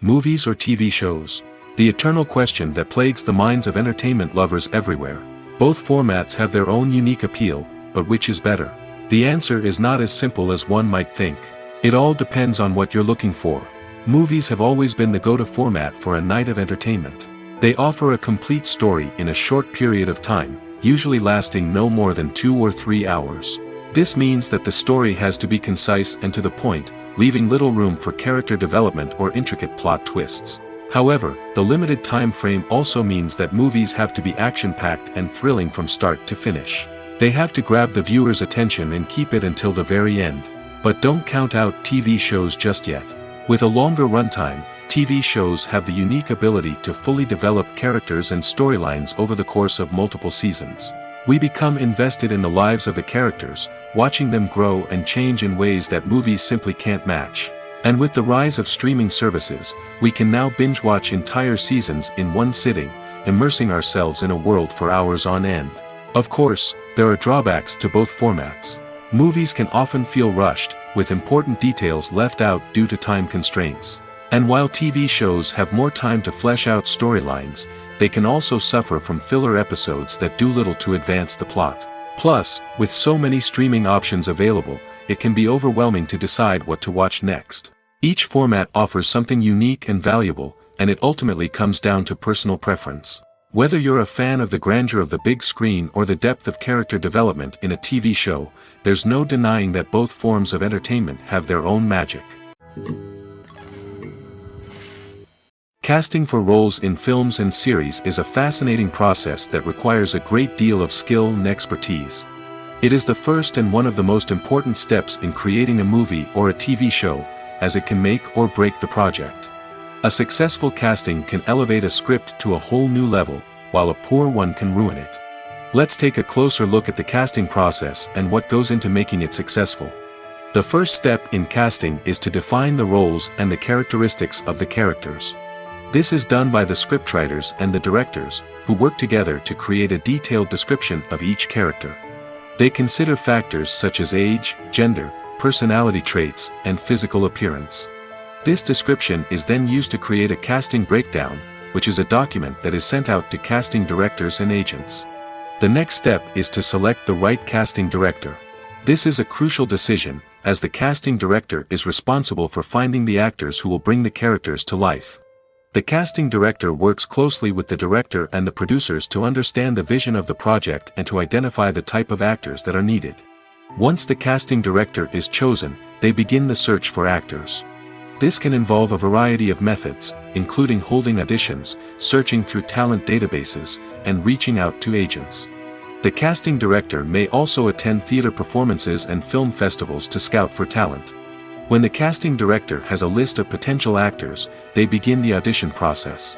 S1: Movies or TV shows? The eternal question that plagues the minds of entertainment lovers everywhere. Both formats have their own unique appeal, but which is better? The answer is not as simple as one might think. It all depends on what you're looking for. Movies have always been the go-to format for a night of entertainment. They offer a complete story in a short period of time, usually lasting no more than 2 or 3 hours. This means that the story has to be concise and to the point, leaving little room for character development or intricate plot twists. However, the limited time frame also means that movies have to be action-packed and thrilling from start to finish. They have to grab the viewer's attention and keep it until the very end. But don't count out TV shows just yet. With a longer runtime, TV shows have the unique ability to fully develop characters and storylines over the course of multiple seasons. We become invested in the lives of the characters, watching them grow and change in ways that movies simply can't match. And with the rise of streaming services, we can now binge-watch entire seasons in one sitting, immersing ourselves in a world for hours on end. Of course, there are drawbacks to both formats. Movies can often feel rushed, with important details left out due to time constraints. And while TV shows have more time to flesh out storylines, they can also suffer from filler episodes that do little to advance the plot. Plus, with so many streaming options available, it can be overwhelming to decide what to watch next. Each format offers something unique and valuable, and it ultimately comes down to personal preference. Whether you're a fan of the grandeur of the big screen or the depth of character development in a TV show, there's no denying that both forms of entertainment have their own magic. Casting for roles in films and series is a fascinating process that requires a great deal of skill and expertise. It is the first and one of the most important steps in creating a movie or a TV show, as it can make or break the project. A successful casting can elevate a script to a whole new level, while a poor one can ruin it. Let's take a closer look at the casting process and what goes into making it successful. The first step in casting is to define the roles and the characteristics of the characters. This is done by the scriptwriters and the directors, who work together to create a detailed description of each character. They consider factors such as age, gender, personality traits, and physical appearance. This description is then used to create a casting breakdown, which is a document that is sent out to casting directors and agents. The next step is to select the right casting director. This is a crucial decision, as the casting director is responsible for finding the actors who will bring the characters to life. The casting director works closely with the director and the producers to understand the vision of the project and to identify the type of actors that are needed. Once the casting director is chosen, they begin the search for actors. This can involve a variety of methods, including holding auditions, searching through talent databases, and reaching out to agents. The casting director may also attend theater performances and film festivals to scout for talent. When the casting director has a list of potential actors, they begin the audition process.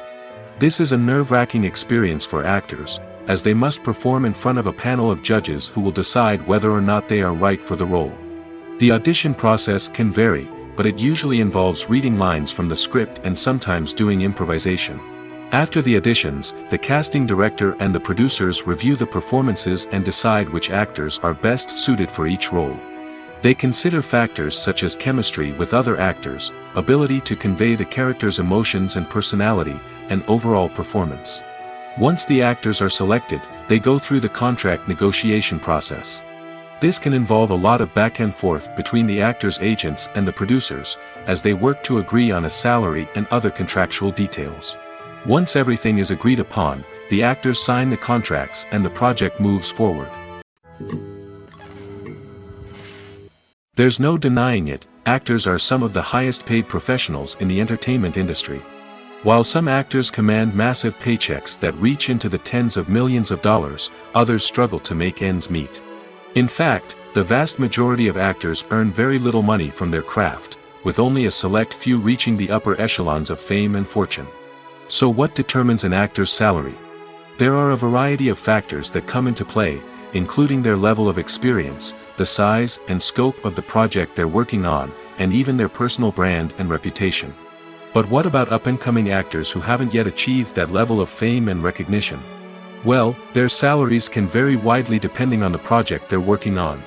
S1: This is a nerve-wracking experience for actors, as they must perform in front of a panel of judges who will decide whether or not they are right for the role. The audition process can vary, but it usually involves reading lines from the script and sometimes doing improvisation. After the auditions, the casting director and the producers review the performances and decide which actors are best suited for each role. They consider factors such as chemistry with other actors, ability to convey the character's emotions and personality, and overall performance. Once the actors are selected, they go through the contract negotiation process. This can involve a lot of back and forth between the actors' agents and the producers, as they work to agree on a salary and other contractual details. Once everything is agreed upon, the actors sign the contracts and the project moves forward. There's no denying it, actors are some of the highest paid professionals in the entertainment industry. While some actors command massive paychecks that reach into the tens of millions of dollars, others struggle to make ends meet. In fact, the vast majority of actors earn very little money from their craft, with only a select few reaching the upper echelons of fame and fortune. So what determines an actor's salary? There are a variety of factors that come into play, including their level of experience, the size and scope of the project they're working on, and even their personal brand and reputation. But what about up-and-coming actors who haven't yet achieved that level of fame and recognition? Well, their salaries can vary widely depending on the project they're working on.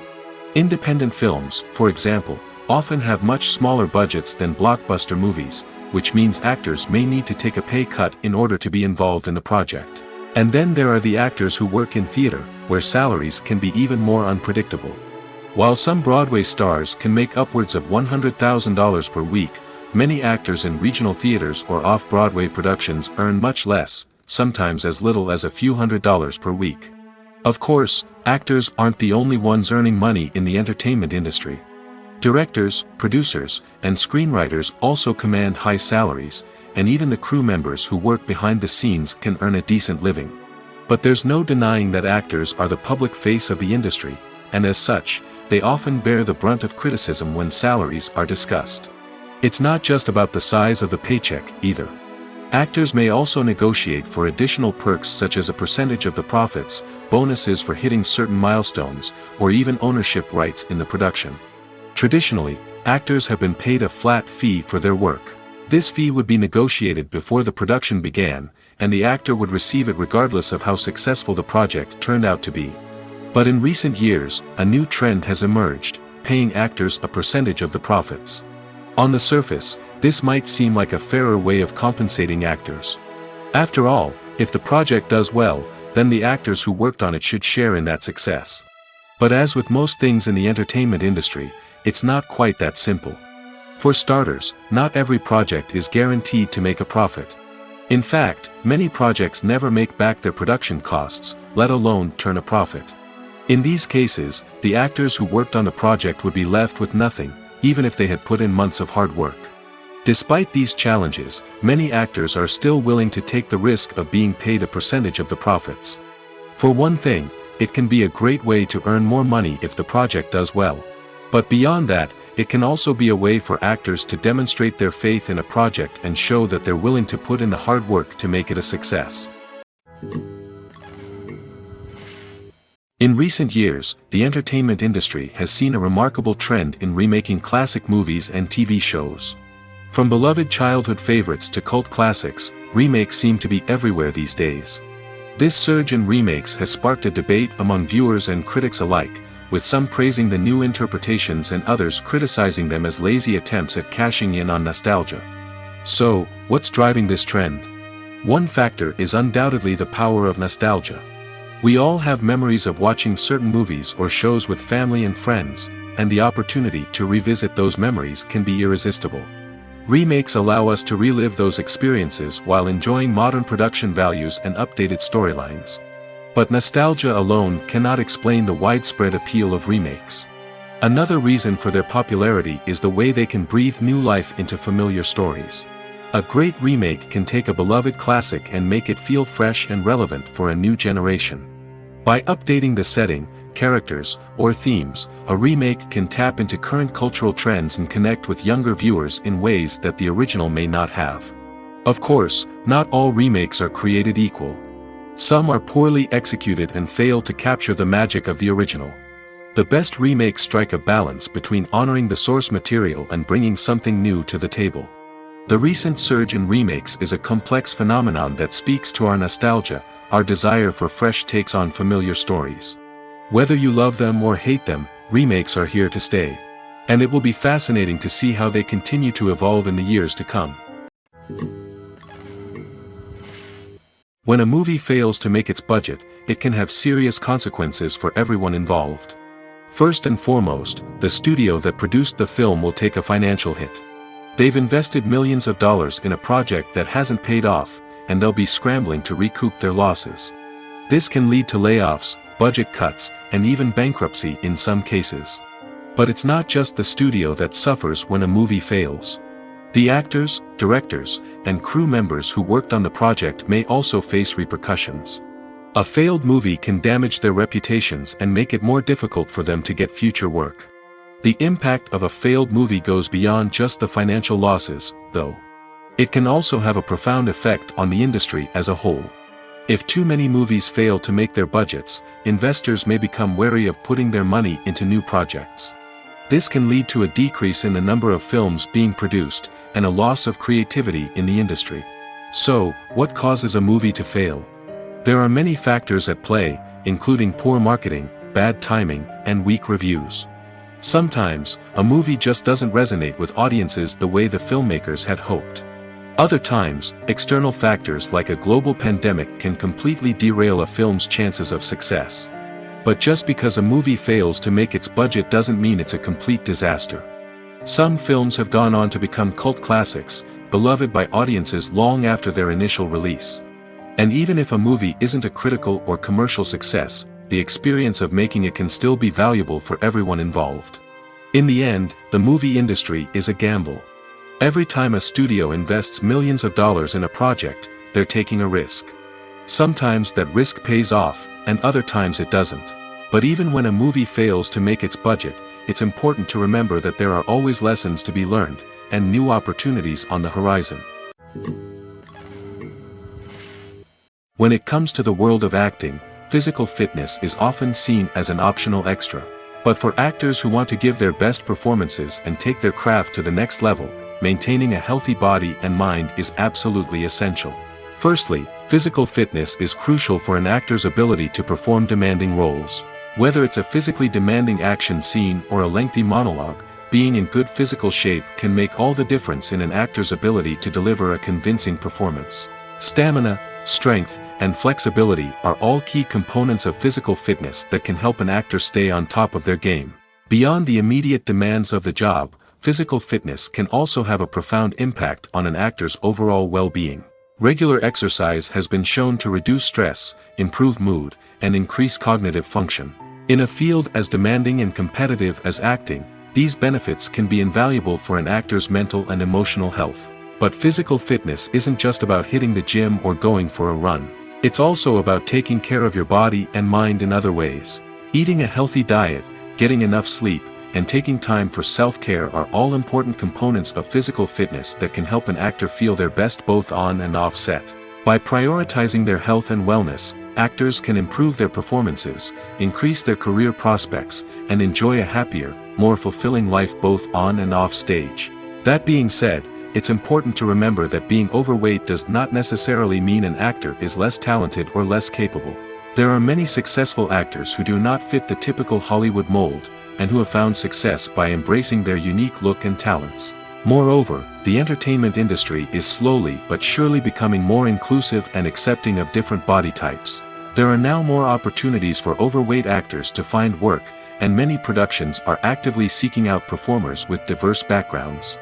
S1: Independent films, for example, often have much smaller budgets than blockbuster movies, which means actors may need to take a pay cut in order to be involved in the project. And then there are the actors who work in theater, where salaries can be even more unpredictable. While some Broadway stars can make upwards of $100,000 per week, many actors in regional theaters or off-Broadway productions earn much less, sometimes as little as a few $100s per week. Of course, actors aren't the only ones earning money in the entertainment industry. Directors, producers, and screenwriters also command high salaries, and even the crew members who work behind the scenes can earn a decent living. But there's no denying that actors are the public face of the industry, and as such, they often bear the brunt of criticism when salaries are discussed. It's not just about the size of the paycheck, either. Actors may also negotiate for additional perks such as a percentage of the profits, bonuses for hitting certain milestones, or even ownership rights in the production. Traditionally, actors have been paid a flat fee for their work. This fee would be negotiated before the production began, and the actor would receive it regardless of how successful the project turned out to be. But in recent years, a new trend has emerged, paying actors a percentage of the profits. On the surface, this might seem like a fairer way of compensating actors. After all, if the project does well, then the actors who worked on it should share in that success. But as with most things in the entertainment industry, it's not quite that simple. For starters, not every project is guaranteed to make a profit. In fact, many projects never make back their production costs, let alone turn a profit. In these cases, the actors who worked on the project would be left with nothing, even if they had put in months of hard work. Despite these challenges, many actors are still willing to take the risk of being paid a percentage of the profits. For one thing, it can be a great way to earn more money if the project does well. But beyond that, it can also be a way for actors to demonstrate their faith in a project and show that they're willing to put in the hard work to make it a success. In recent years, the entertainment industry has seen a remarkable trend in remaking classic movies and TV shows. From beloved childhood favorites to cult classics, remakes seem to be everywhere these days. This surge in remakes has sparked a debate among viewers and critics alike, with some praising the new interpretations and others criticizing them as lazy attempts at cashing in on nostalgia. So, what's driving this trend? One factor is undoubtedly the power of nostalgia. We all have memories of watching certain movies or shows with family and friends, and the opportunity to revisit those memories can be irresistible. Remakes allow us to relive those experiences while enjoying modern production values and updated storylines. But nostalgia alone cannot explain the widespread appeal of remakes. Another reason for their popularity is the way they can breathe new life into familiar stories. A great remake can take a beloved classic and make it feel fresh and relevant for a new generation. By updating the setting, characters, or themes, a remake can tap into current cultural trends and connect with younger viewers in ways that the original may not have. Of course, not all remakes are created equal. Some are poorly executed and fail to capture the magic of the original. The best remakes strike a balance between honoring the source material and bringing something new to the table. The recent surge in remakes is a complex phenomenon that speaks to our nostalgia, our desire for fresh takes on familiar stories. Whether you love them or hate them, remakes are here to stay. And it will be fascinating to see how they continue to evolve in the years to come. When a movie fails to make its budget, it can have serious consequences for everyone involved. First and foremost, the studio that produced the film will take a financial hit. They've invested millions of dollars in a project that hasn't paid off, and they'll be scrambling to recoup their losses. This can lead to layoffs, budget cuts, and even bankruptcy in some cases. But it's not just the studio that suffers when a movie fails. The actors, directors, and crew members who worked on the project may also face repercussions. A failed movie can damage their reputations and make it more difficult for them to get future work. The impact of a failed movie goes beyond just the financial losses, though. It can also have a profound effect on the industry as a whole. If too many movies fail to make their budgets, investors may become wary of putting their money into new projects. This can lead to a decrease in the number of films being produced, and a loss of creativity in the industry. So, what causes a movie to fail? There are many factors at play, including poor marketing, bad timing, and weak reviews. Sometimes, a movie just doesn't resonate with audiences the way the filmmakers had hoped. Other times, external factors like a global pandemic can completely derail a film's chances of success. But just because a movie fails to make its budget doesn't mean it's a complete disaster. Some films have gone on to become cult classics, beloved by audiences long after their initial release. And even if a movie isn't a critical or commercial success, the experience of making it can still be valuable for everyone involved. In the end, the movie industry is a gamble. Every time a studio invests millions of dollars in a project, they're taking a risk. Sometimes that risk pays off, and other times it doesn't. But even when a movie fails to make its budget, it's important to remember that there are always lessons to be learned, and new opportunities on the horizon. When it comes to the world of acting, physical fitness is often seen as an optional extra. But for actors who want to give their best performances and take their craft to the next level, maintaining a healthy body and mind is absolutely essential. Firstly, physical fitness is crucial for an actor's ability to perform demanding roles. Whether it's a physically demanding action scene or a lengthy monologue, being in good physical shape can make all the difference in an actor's ability to deliver a convincing performance. Stamina, strength, and flexibility are all key components of physical fitness that can help an actor stay on top of their game. Beyond the immediate demands of the job, physical fitness can also have a profound impact on an actor's overall well-being. Regular exercise has been shown to reduce stress, improve mood, and increase cognitive function. In a field as demanding and competitive as acting, these benefits can be invaluable for an actor's mental and emotional health. But physical fitness isn't just about hitting the gym or going for a run. It's also about taking care of your body and mind in other ways. Eating a healthy diet, getting enough sleep, and taking time for self-care are all important components of physical fitness that can help an actor feel their best both on and off set. By prioritizing their health and wellness, actors can improve their performances, increase their career prospects, and enjoy a happier, more fulfilling life both on and off stage. That being said, it's important to remember that being overweight does not necessarily mean an actor is less talented or less capable. There are many successful actors who do not fit the typical Hollywood mold, and who have found success by embracing their unique look and talents. Moreover, the entertainment industry is slowly but surely becoming more inclusive and accepting of different body types. There are now more opportunities for overweight actors to find work, and many productions are actively seeking out performers with diverse backgrounds.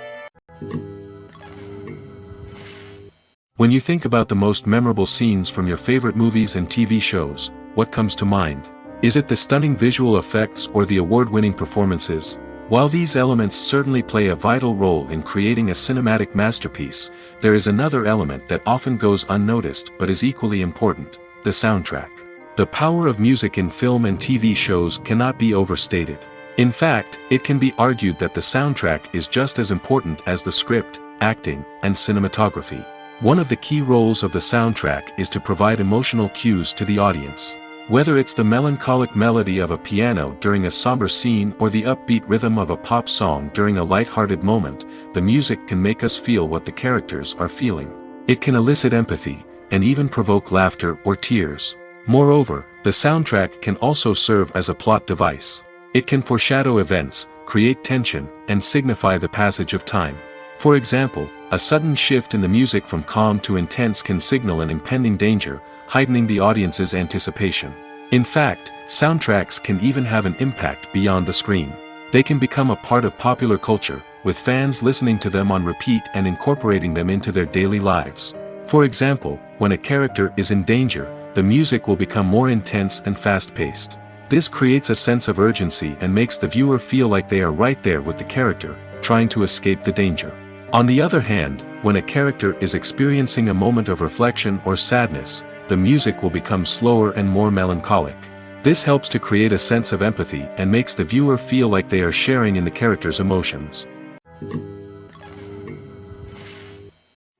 S1: When you think about the most memorable scenes from your favorite movies and TV shows, what comes to mind? Is it the stunning visual effects or the award-winning performances? While these elements certainly play a vital role in creating a cinematic masterpiece, there is another element that often goes unnoticed but is equally important: the soundtrack. The power of music in film and TV shows cannot be overstated. In fact, it can be argued that the soundtrack is just as important as the script, acting, and cinematography. One of the key roles of the soundtrack is to provide emotional cues to the audience. Whether it's the melancholic melody of a piano during a somber scene or the upbeat rhythm of a pop song during a light-hearted moment, the music can make us feel what the characters are feeling. It can elicit empathy, and even provoke laughter or tears. Moreover, the soundtrack can also serve as a plot device. It can foreshadow events, create tension, and signify the passage of time. For example, a sudden shift in the music from calm to intense can signal an impending danger, heightening the audience's anticipation. In fact, soundtracks can even have an impact beyond the screen. They can become a part of popular culture, with fans listening to them on repeat and incorporating them into their daily lives. For example, when a character is in danger, the music will become more intense and fast-paced. This creates a sense of urgency and makes the viewer feel like they are right there with the character, trying to escape the danger. On the other hand, when a character is experiencing a moment of reflection or sadness, the music will become slower and more melancholic. This helps to create a sense of empathy and makes the viewer feel like they are sharing in the character's emotions.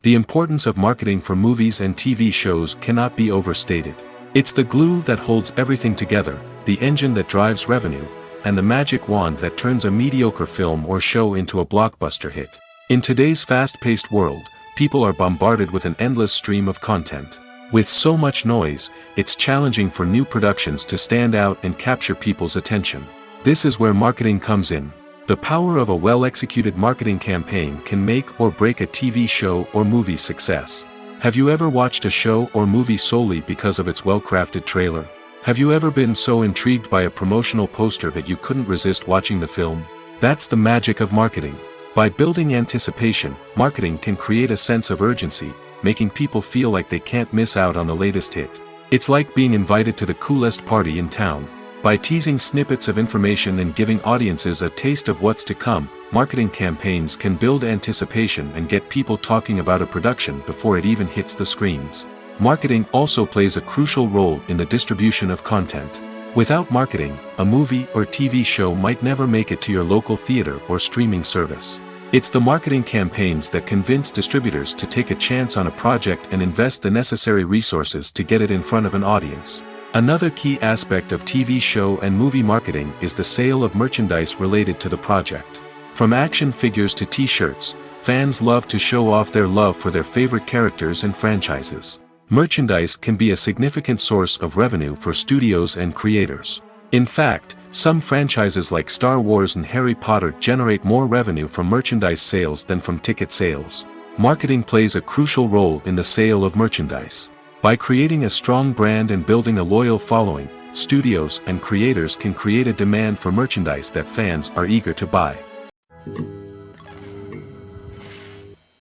S1: The importance of marketing for movies and TV shows cannot be overstated. It's the glue that holds everything together, the engine that drives revenue, and the magic wand that turns a mediocre film or show into a blockbuster hit. In today's fast-paced world, people are bombarded with an endless stream of content. With so much noise, it's challenging for new productions to stand out and capture people's attention. This is where marketing comes in. The power of a well-executed marketing campaign can make or break a TV show or movie's success. Have you ever watched a show or movie solely because of its well-crafted trailer? Have you ever been so intrigued by a promotional poster that you couldn't resist watching the film? That's the magic of marketing. By building anticipation, marketing can create a sense of urgency, making people feel like they can't miss out on the latest hit. It's like being invited to the coolest party in town. By teasing snippets of information and giving audiences a taste of what's to come, marketing campaigns can build anticipation and get people talking about a production before it even hits the screens. Marketing also plays a crucial role in the distribution of content. Without marketing, a movie or TV show might never make it to your local theater or streaming service. It's the marketing campaigns that convince distributors to take a chance on a project and invest the necessary resources to get it in front of an audience. Another key aspect of TV show and movie marketing is the sale of merchandise related to the project. From action figures to t-shirts, fans love to show off their love for their favorite characters and franchises. Merchandise can be a significant source of revenue for studios and creators. In fact, some franchises like Star Wars and Harry Potter generate more revenue from merchandise sales than from ticket sales. Marketing plays a crucial role in the sale of merchandise. By creating a strong brand and building a loyal following, studios and creators can create a demand for merchandise that fans are eager to buy.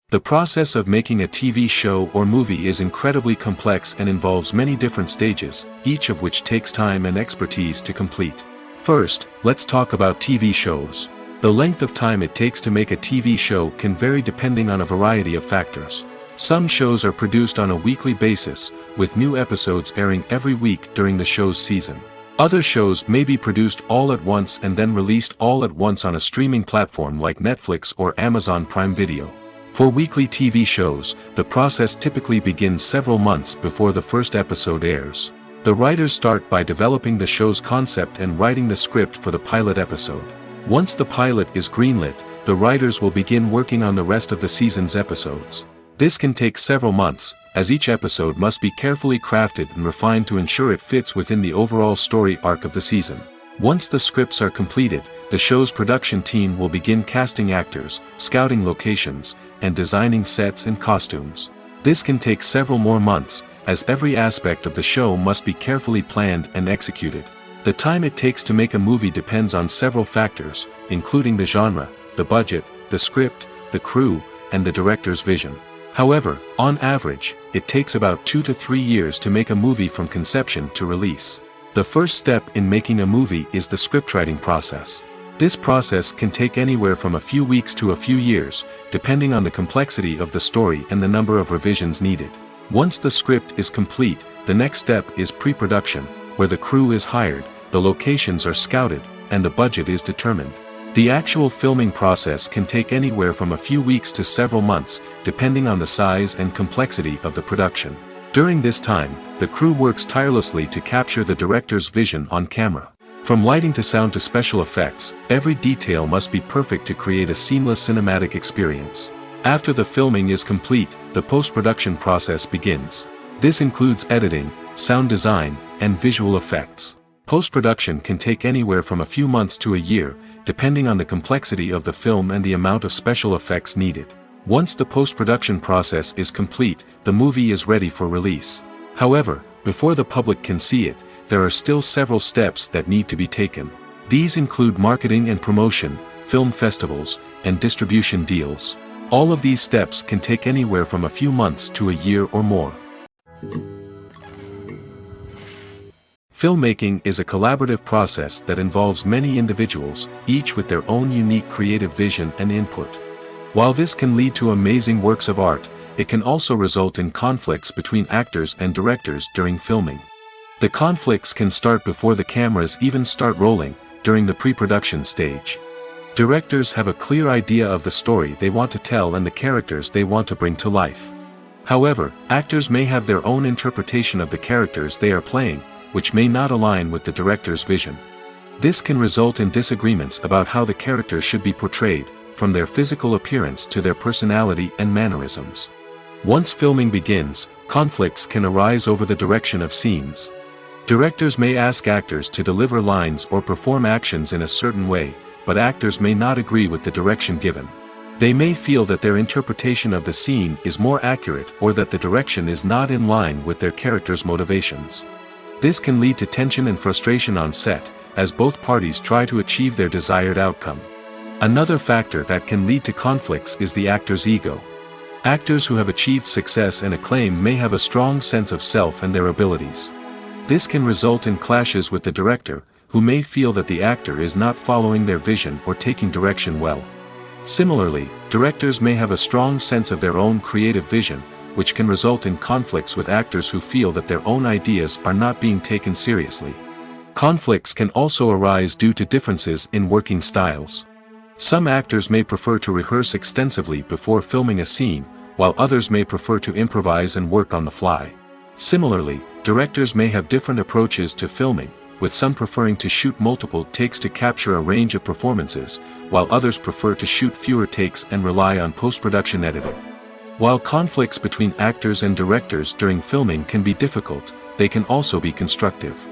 S1: The process of making a TV show or movie is incredibly complex and involves many different stages, each of which takes time and expertise to complete. First, let's talk about TV shows. The length of time it takes to make a TV show can vary depending on a variety of factors. Some shows are produced on a weekly basis, with new episodes airing every week during the show's season. Other shows may be produced all at once and then released all at once on a streaming platform like Netflix or Amazon Prime Video. For weekly TV shows, the process typically begins several months before the first episode airs. The writers start by developing the show's concept and writing the script for the pilot episode. Once the pilot is greenlit, the writers will begin working on the rest of the season's episodes. This can take several months, as each episode must be carefully crafted and refined to ensure it fits within the overall story arc of the season. Once the scripts are completed, the show's production team will begin casting actors, scouting locations, and designing sets and costumes. This can take several more months, as every aspect of the show must be carefully planned and executed. The time it takes to make a movie depends on several factors, including the genre, the budget, the script, the crew, and the director's vision. However, on average, it takes about 2 to 3 years to make a movie from conception to release. The first step in making a movie is the scriptwriting process. This process can take anywhere from a few weeks to a few years, depending on the complexity of the story and the number of revisions needed. Once the script is complete, the next step is pre-production, where the crew is hired, the locations are scouted, and the budget is determined. The actual filming process can take anywhere from a few weeks to several months, depending on the size and complexity of the production. During this time, the crew works tirelessly to capture the director's vision on camera. From lighting to sound to special effects, every detail must be perfect to create a seamless cinematic experience. After the filming is complete, the post-production process begins. This includes editing, sound design, and visual effects. Post-production can take anywhere from a few months to a year, depending on the complexity of the film and the amount of special effects needed. Once the post-production process is complete, the movie is ready for release. However, before the public can see it, there are still several steps that need to be taken. These include marketing and promotion, film festivals, and distribution deals. All of these steps can take anywhere from a few months to a year or more. Filmmaking is a collaborative process that involves many individuals, each with their own unique creative vision and input. While this can lead to amazing works of art, it can also result in conflicts between actors and directors during filming. The conflicts can start before the cameras even start rolling, during the pre-production stage. Directors have a clear idea of the story they want to tell and the characters they want to bring to life. However, actors may have their own interpretation of the characters they are playing, which may not align with the director's vision. This can result in disagreements about how the characters should be portrayed, from their physical appearance to their personality and mannerisms. Once filming begins, conflicts can arise over the direction of scenes. Directors may ask actors to deliver lines or perform actions in a certain way, but actors may not agree with the direction given. They may feel that their interpretation of the scene is more accurate or that the direction is not in line with their character's motivations. This can lead to tension and frustration on set, as both parties try to achieve their desired outcome. Another factor that can lead to conflicts is the actor's ego. Actors who have achieved success and acclaim may have a strong sense of self and their abilities. This can result in clashes with the director, who may feel that the actor is not following their vision or taking direction well. Similarly, directors may have a strong sense of their own creative vision, which can result in conflicts with actors who feel that their own ideas are not being taken seriously. Conflicts can also arise due to differences in working styles. Some actors may prefer to rehearse extensively before filming a scene, while others may prefer to improvise and work on the fly. Similarly, directors may have different approaches to filming, with some preferring to shoot multiple takes to capture a range of performances, while others prefer to shoot fewer takes and rely on post-production editing. While conflicts between actors and directors during filming can be difficult, they can also be constructive.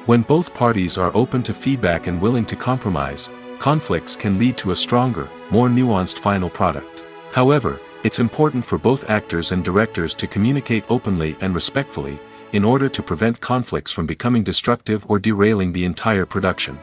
S1: When both parties are open to feedback and willing to compromise, conflicts can lead to a stronger, more nuanced final product. However, it's important for both actors and directors to communicate openly and respectfully, in order to prevent conflicts from becoming destructive or derailing the entire production.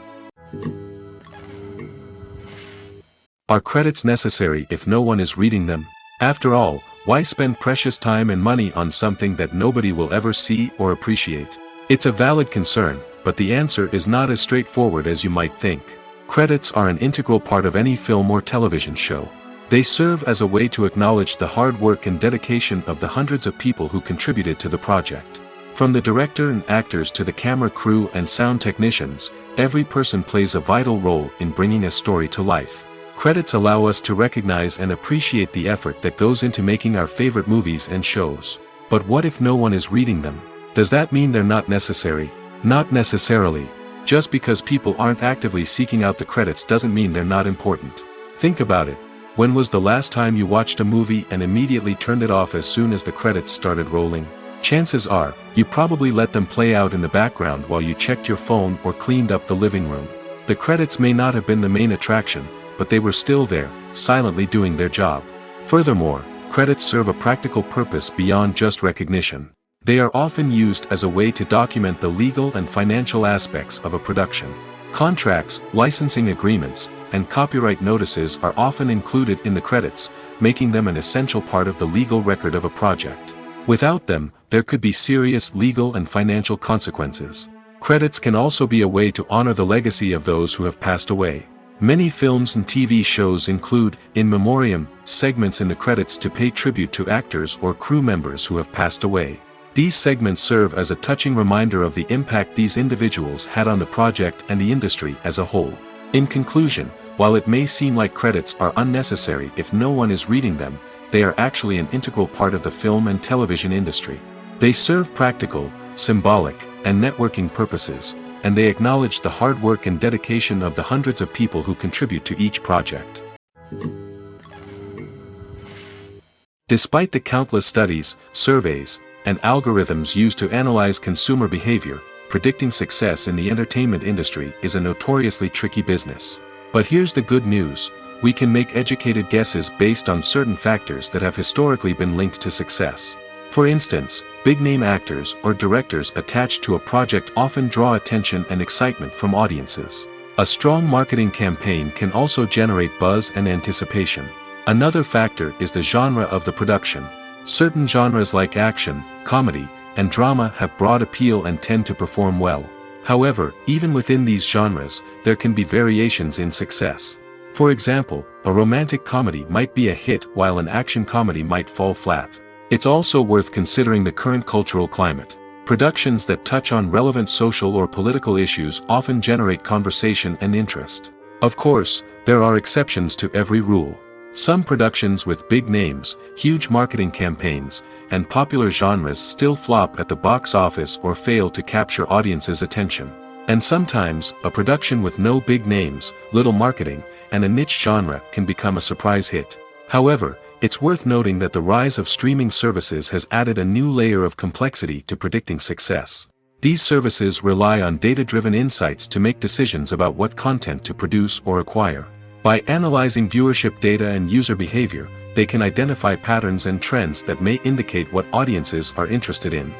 S1: Are credits necessary if no one is reading them? After all, why spend precious time and money on something that nobody will ever see or appreciate? It's a valid concern, but the answer is not as straightforward as you might think. Credits are an integral part of any film or television show. They serve as a way to acknowledge the hard work and dedication of the hundreds of people who contributed to the project. From the director and actors to the camera crew and sound technicians, every person plays a vital role in bringing a story to life. Credits allow us to recognize and appreciate the effort that goes into making our favorite movies and shows. But what if no one is reading them? Does that mean they're not necessary? Not necessarily. Just because people aren't actively seeking out the credits doesn't mean they're not important. Think about it. When was the last time you watched a movie and immediately turned it off as soon as the credits started rolling? Chances are, you probably let them play out in the background while you checked your phone or cleaned up the living room. The credits may not have been the main attraction, but they were still there, silently doing their job. Furthermore, credits serve a practical purpose beyond just recognition. They are often used as a way to document the legal and financial aspects of a production. Contracts, licensing agreements, and copyright notices are often included in the credits, making them an essential part of the legal record of a project. Without them, there could be serious legal and financial consequences. Credits can also be a way to honor the legacy of those who have passed away. Many films and TV shows include, in memoriam, segments in the credits to pay tribute to actors or crew members who have passed away. These segments serve as a touching reminder of the impact these individuals had on the project and the industry as a whole. In conclusion, while it may seem like credits are unnecessary if no one is reading them, they are actually an integral part of the film and television industry. They serve practical, symbolic, and networking purposes, and they acknowledge the hard work and dedication of the hundreds of people who contribute to each project. Despite the countless studies, surveys, and algorithms used to analyze consumer behavior, predicting success in the entertainment industry is a notoriously tricky business. But here's the good news: we can make educated guesses based on certain factors that have historically been linked to success. For instance, big-name actors or directors attached to a project often draw attention and excitement from audiences. A strong marketing campaign can also generate buzz and anticipation. Another factor is the genre of the production. Certain genres like action, comedy, and drama have broad appeal and tend to perform well. However, even within these genres, there can be variations in success. For example, a romantic comedy might be a hit while an action comedy might fall flat. It's also worth considering the current cultural climate. Productions that touch on relevant social or political issues often generate conversation and interest. Of course, there are exceptions to every rule. Some productions with big names, huge marketing campaigns, and popular genres still flop at the box office or fail to capture audiences' attention. And sometimes, a production with no big names, little marketing, and a niche genre can become a surprise hit. However, it's worth noting that the rise of streaming services has added a new layer of complexity to predicting success. These services rely on data-driven insights to make decisions about what content to produce or acquire. By analyzing viewership data and user behavior, they can identify patterns and trends that may indicate what audiences are interested in.